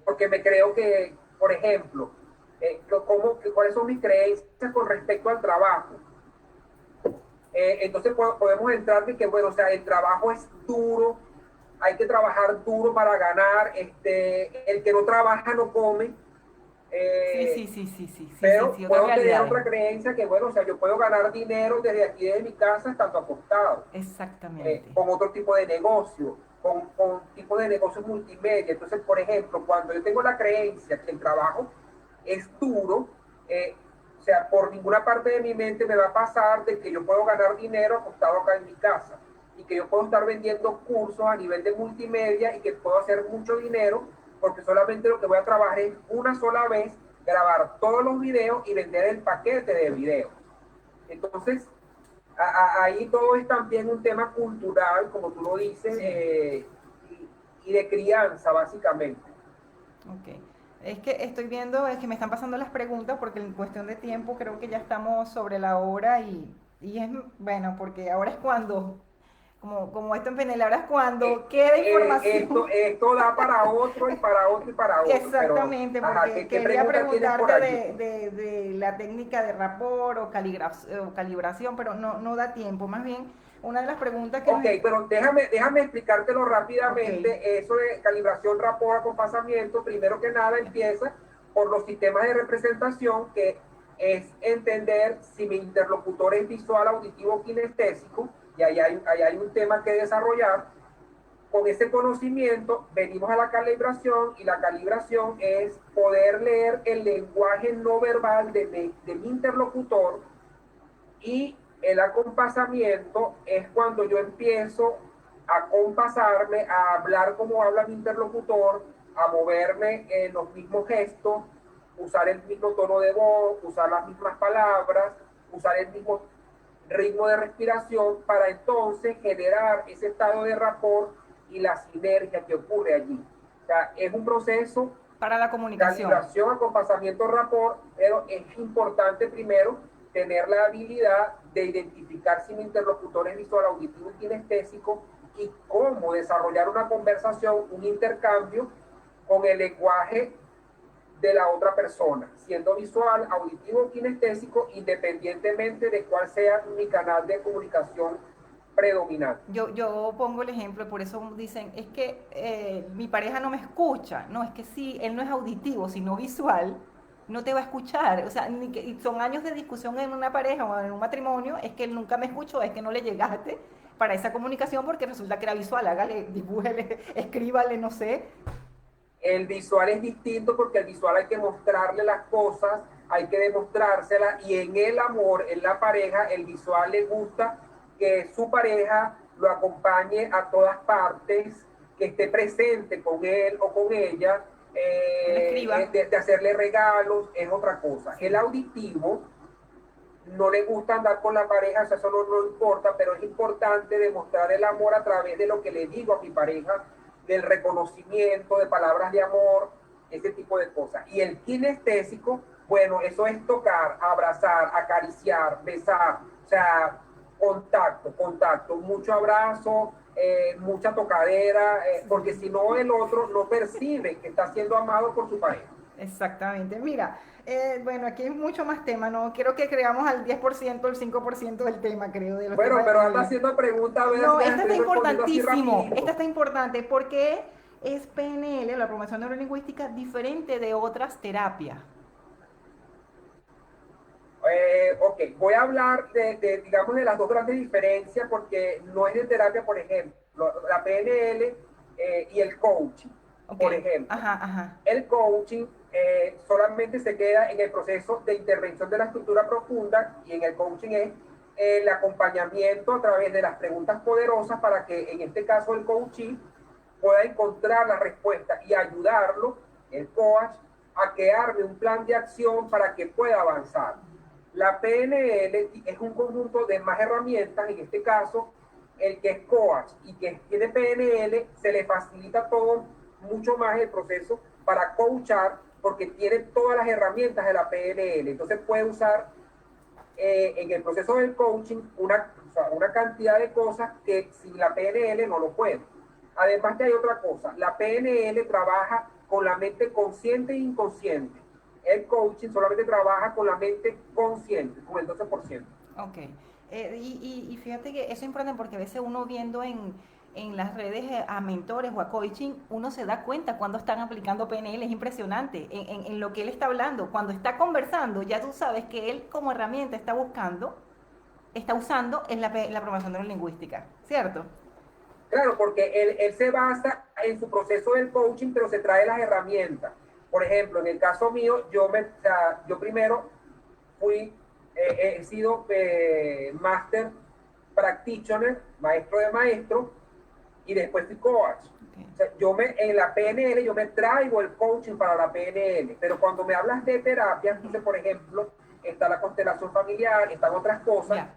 porque me creo que, por ejemplo, ¿cuáles son mis creencias con respecto al trabajo? Entonces podemos entrar de que, bueno, o sea, el trabajo es duro, hay que trabajar duro para ganar, el que no trabaja no come, sí, eh, sí, sí, sí, sí, sí, sí, pero sí, otras puedo tener realidades. otra creencia que, bueno, o sea, yo puedo ganar dinero desde aquí, desde mi casa, estando acostado, Exactamente. con otro tipo de negocio, con tipo de negocios multimedia. Entonces, por ejemplo, cuando yo tengo la creencia que el trabajo es duro, eh, o sea, por ninguna parte de mi mente me va a pasar de que yo puedo ganar dinero acostado acá en mi casa y que yo puedo estar vendiendo cursos a nivel de multimedia y que puedo hacer mucho dinero porque solamente lo que voy a trabajar es una sola vez grabar todos los videos y vender el paquete de videos. Entonces, ahí todo es también un tema cultural, como tú lo dices, Sí, y de crianza, básicamente. ok. Es que estoy viendo, es que me están pasando las preguntas porque en cuestión de tiempo creo que ya estamos sobre la hora y es, bueno, porque ahora es cuando, como esto en Penel, ahora es cuando queda información. Esto da para otro y para otro y para otro, pero, Exactamente, ajá, porque qué quería pregunta tienes por preguntarte allí? de la técnica de rapport o calibración, pero no da tiempo. Más bien, una de las preguntas que nos... Ok, pero déjame explicártelo Ok, rápidamente. Eso de calibración, rapport, acompasamiento, primero que nada empieza por los sistemas de representación, que es entender si mi interlocutor es visual, auditivo o kinestésico, y ahí hay un tema que desarrollar. Con ese conocimiento venimos a la calibración y la calibración es poder leer el lenguaje no verbal de mi interlocutor y el acompasamiento es cuando yo empiezo a compasarme, a hablar como habla mi interlocutor, a moverme en los mismos gestos, usar el mismo tono de voz, usar las mismas palabras, usar el mismo ritmo de respiración para entonces generar ese estado de rapport y la sinergia que ocurre allí. O sea, es un proceso, para la comunicación. calibración, acompasamiento, rapport, pero es importante primero tener la habilidad de identificar si mi interlocutor es visual, auditivo y kinestésico y cómo desarrollar una conversación, un intercambio con el lenguaje de la otra persona, siendo visual, auditivo o kinestésico, independientemente de cuál sea mi canal de comunicación predominante. Yo pongo el ejemplo, por eso dicen, es que mi pareja no me escucha. No, es que si él no es auditivo, sino visual, no te va a escuchar. O sea, y son años de discusión en una pareja o en un matrimonio, es que él nunca me escuchó, es que no le llegaste para esa comunicación porque resulta que era visual. Hágale, dibújele, escríbale, no sé. El visual es distinto porque el visual hay que mostrarle las cosas, hay que demostrárselas y en el amor, en la pareja, el visual le gusta que su pareja lo acompañe a todas partes, que esté presente con él o con ella, Que le escriba. de hacerle regalos, es otra cosa. El Sí. auditivo no le gusta andar con la pareja, eso no importa, pero es importante demostrar el amor a través de lo que le digo a mi pareja, del reconocimiento, de palabras de amor, ese tipo de cosas. Y el kinestésico, bueno, eso es tocar, abrazar, acariciar, besar, o sea, contacto, mucho abrazo, mucha tocadera, porque si no el otro no percibe que está siendo amado por su pareja. Exactamente. Mira, bueno, aquí hay mucho más tema, ¿no? Quiero que creamos al 10%, el 5% del tema, creo, de los Bueno, temas de pero anda hoy. haciendo preguntas, a ver, No, esta está estoy respondiendo así importantísimo, esta rapidito. está importante porque es PNL, la programación neurolingüística, diferente de otras terapias? Ok, voy a hablar digamos, de las dos grandes diferencias porque no es de terapia, por ejemplo, la PNL y el coaching, Ok, por ejemplo. ajá, ajá. El coaching solamente se queda en el proceso de intervención de la estructura profunda y en el coaching es el acompañamiento a través de las preguntas poderosas para que en este caso el coaching pueda encontrar la respuesta y ayudarlo, el coach, a crearle un plan de acción para que pueda avanzar. La PNL es un conjunto de más herramientas, en este caso, el que es coach y que tiene PNL, se le facilita todo mucho más el proceso para coachar porque tiene todas las herramientas de la PNL. Entonces puede usar en el proceso del coaching una cantidad de cosas que sin la PNL no lo puede. Además que hay otra cosa, la PNL trabaja con la mente consciente e inconsciente. El coaching solamente trabaja con la mente consciente, con el 12%. Ok. Y fíjate que eso es importante porque a veces uno viendo en las redes a mentores o a coaching, uno se da cuenta cuando están aplicando PNL, es impresionante en lo que él está hablando. Cuando está conversando, ya tú sabes que él como herramienta está buscando, está usando en la programación neurolingüística, ¿cierto? Claro, porque él se basa en su proceso del coaching, pero se trae las herramientas. Por ejemplo, en el caso mío, yo primero fui, he sido master practitioner, maestro de maestro, y después fui coach. Okay. O sea, en la PNL yo me traigo el coaching para la PNL, pero cuando me hablas de terapia, entonces, por ejemplo, está la constelación familiar, están otras cosas, Ya.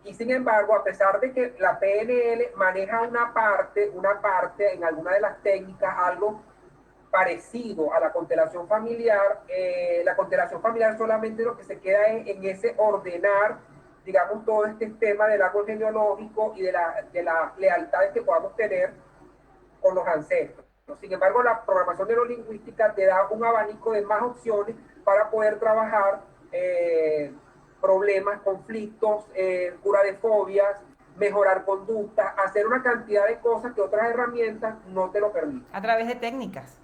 y sin embargo, a pesar de que la PNL maneja una parte en alguna de las técnicas, algo parecido a la constelación familiar solamente lo que se queda es en ese ordenar, digamos, todo este tema del árbol genealógico y de la lealtades que podamos tener con los ancestros. Sin embargo, la programación neurolingüística te da un abanico de más opciones para poder trabajar problemas, conflictos, cura de fobias, mejorar conductas, hacer una cantidad de cosas que otras herramientas no te lo permiten. A través de técnicas.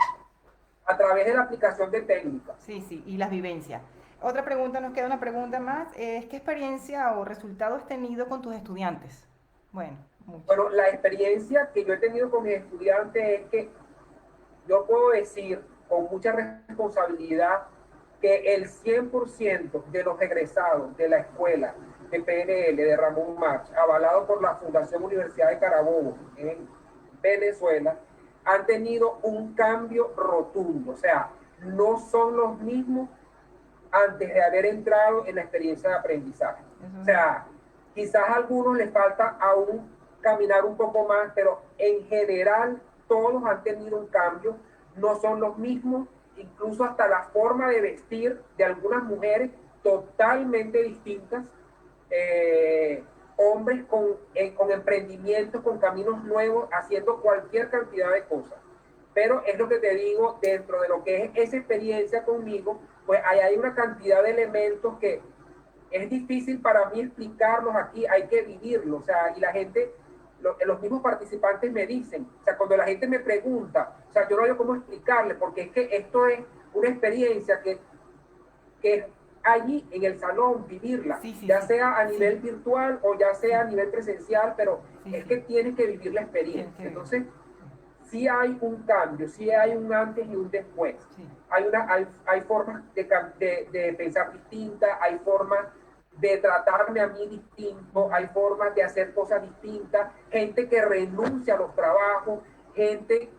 A través de la aplicación de técnicas. Sí, sí, y las vivencias. Otra pregunta, nos queda una pregunta más. ¿Qué experiencia o resultado has tenido con tus estudiantes? Bueno, mucho. Bueno, la experiencia que yo he tenido con mis estudiantes es que yo puedo decir con mucha responsabilidad que el 100% de los egresados de la escuela de PNL de Ramón March, avalado por la Fundación Universidad de Carabobo en Venezuela, han tenido un cambio rotundo. O sea, no son los mismos antes de haber entrado en la experiencia de aprendizaje. O sea, quizás a algunos les falta aún caminar un poco más, pero en general todos han tenido un cambio, no son los mismos, incluso hasta la forma de vestir de algunas mujeres totalmente distintas, hombres con emprendimientos, con caminos nuevos, haciendo cualquier cantidad de cosas. Pero es lo que te digo, dentro de lo que es esa experiencia conmigo, pues ahí hay una cantidad de elementos que es difícil para mí explicarlos aquí, hay que vivirlo. O sea, y la gente, los mismos participantes me dicen, o sea, cuando la gente me pregunta, o sea, yo no sé cómo explicarle, porque es que esto es una experiencia que allí en el salón vivirla, Sí, sí, ya sí. sea a nivel Sí, virtual o ya sea a sí, nivel presencial, pero sí, es sí. que tienes que vivir la Tienes que experiencia. vivir. Entonces, sí hay un cambio, sí hay un antes y un después. Sí. Hay formas de pensar distintas, hay formas de tratarme a mí distinto, hay formas de hacer cosas distintas, gente que renuncia a los trabajos, gente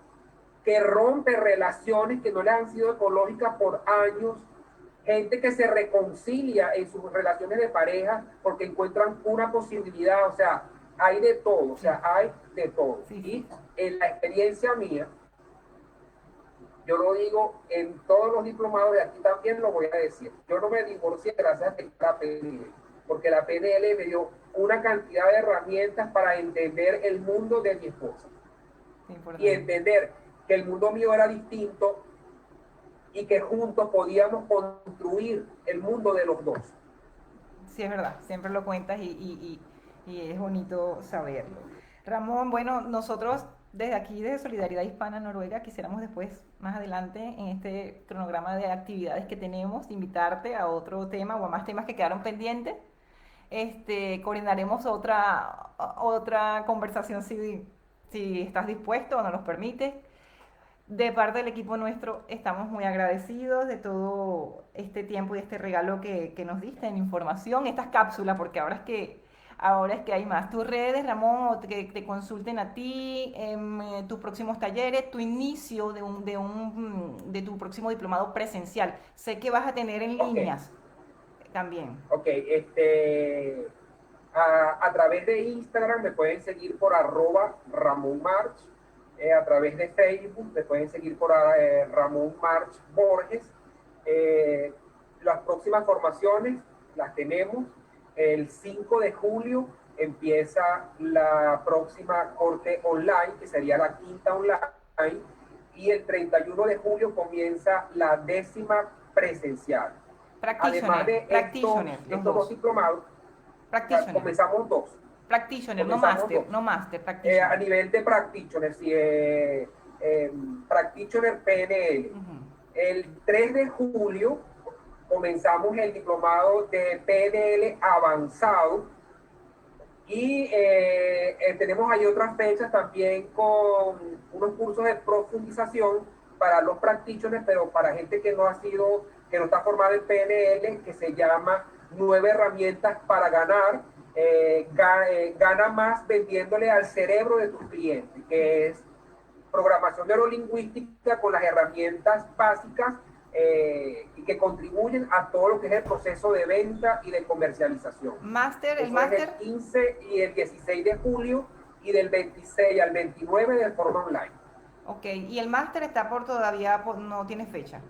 que rompe relaciones que no le han sido ecológicas por años, gente que se reconcilia en sus relaciones de pareja porque encuentran una posibilidad. O sea, hay de todo, o Sí, sea, hay de todo. sí, sí. Y en la experiencia mía, yo lo digo en todos los diplomados de aquí también lo voy a decir, yo no me divorcié gracias a la PNL, porque la PNL me dio una cantidad de herramientas para entender el mundo de mi esposa y Importante. entender que el mundo mío era distinto y que juntos podíamos construir el mundo de los dos. Sí, es verdad, siempre lo cuentas y es bonito saberlo. Ramón, bueno, nosotros desde aquí, desde Solidaridad Hispana Noruega, quisiéramos después, más adelante, en este cronograma de actividades que tenemos, invitarte a otro tema o a más temas que quedaron pendientes. Coordinaremos otra conversación si estás dispuesto o nos los permite. De parte del equipo nuestro, estamos muy agradecidos de todo este tiempo y este regalo que nos diste en información, estas cápsulas, porque ahora es que hay más. Tus redes, Ramón, o que te consulten a ti, tus próximos talleres, tu inicio de tu próximo diplomado presencial. Sé que vas a tener en Ok, líneas también. ok, a través de Instagram me pueden seguir por @Ramón March. A través de Facebook me pueden seguir por Ramón March Borges. Las próximas formaciones las tenemos. El 5 de julio empieza la próxima corte online, que sería la quinta online, y el 31 de julio comienza la 10ª presencial. Además de estos dos diplomados, Practitioner. comenzamos dos. Practitioner, no Comenzamos máster, dos. no máster, A practitioner. nivel de practitioner, sí, practitioner PNL. El 3 de julio comenzamos el diplomado de PNL avanzado y tenemos ahí otras fechas también con unos cursos de profundización para los practitioners, pero para gente que no está formada en PNL, que se llama 9 herramientas para ganar. Gana más vendiéndole al cerebro de tus clientes, que es programación neurolingüística con las herramientas básicas y que contribuyen a todo lo que es el proceso de venta y de comercialización. El máster. El 15 y el 16 de julio y del 26 al 29 de forma online. Ok, y el máster no tiene fecha.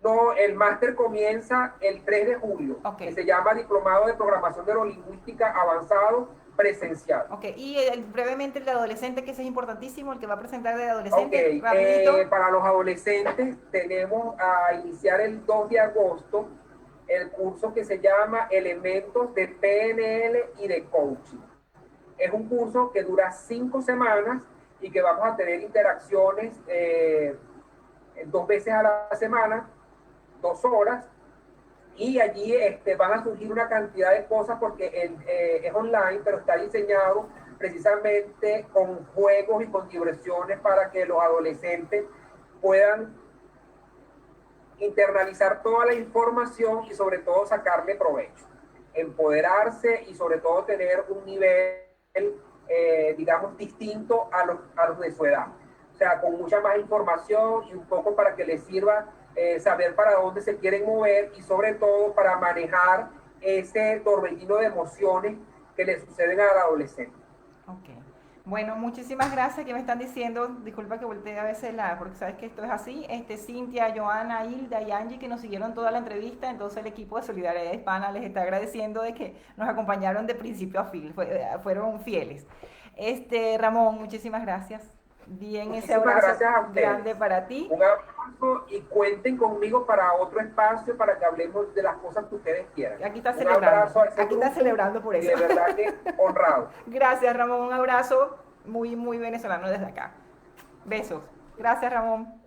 No, el máster comienza el 3 de julio, okay. Que se llama Diplomado de Programación Neurolingüística Avanzado Presencial. Ok, y brevemente el de adolescente, que ese es importantísimo, el que va a presentar de adolescente. Ok, para los adolescentes tenemos a iniciar el 2 de agosto el curso que se llama Elementos de PNL y de Coaching. Es un curso que dura 5 semanas y que vamos a tener interacciones 2 veces a la semana, 2 horas, y allí van a surgir una cantidad de cosas porque es online, pero está diseñado precisamente con juegos y con diversiones para que los adolescentes puedan internalizar toda la información y sobre todo sacarle provecho, empoderarse y sobre todo tener un nivel, digamos, distinto a los de su edad. O sea, con mucha más información y un poco para que les sirva saber para dónde se quieren mover y sobre todo para manejar ese torbellino de emociones que le suceden al adolescente. Ok. Bueno, muchísimas gracias. Que me están diciendo, disculpa que volteé a veces porque sabes que esto es así, Cintia, Joana, Hilda y Angie, que nos siguieron toda la entrevista, entonces el equipo de Solidaridad Hispana les está agradeciendo de que nos acompañaron de principio a fin, fueron fieles. Ramón, muchísimas gracias. Bien, Muchísimas ese abrazo gracias a ustedes. Grande para ti. Un abrazo y cuenten conmigo para otro espacio para que hablemos de las cosas que ustedes quieran. Aquí está celebrando. Aquí está celebrando por eso. Y de verdad que honrado. Gracias, Ramón. Un abrazo muy, muy venezolano desde acá. Besos. Gracias, Ramón.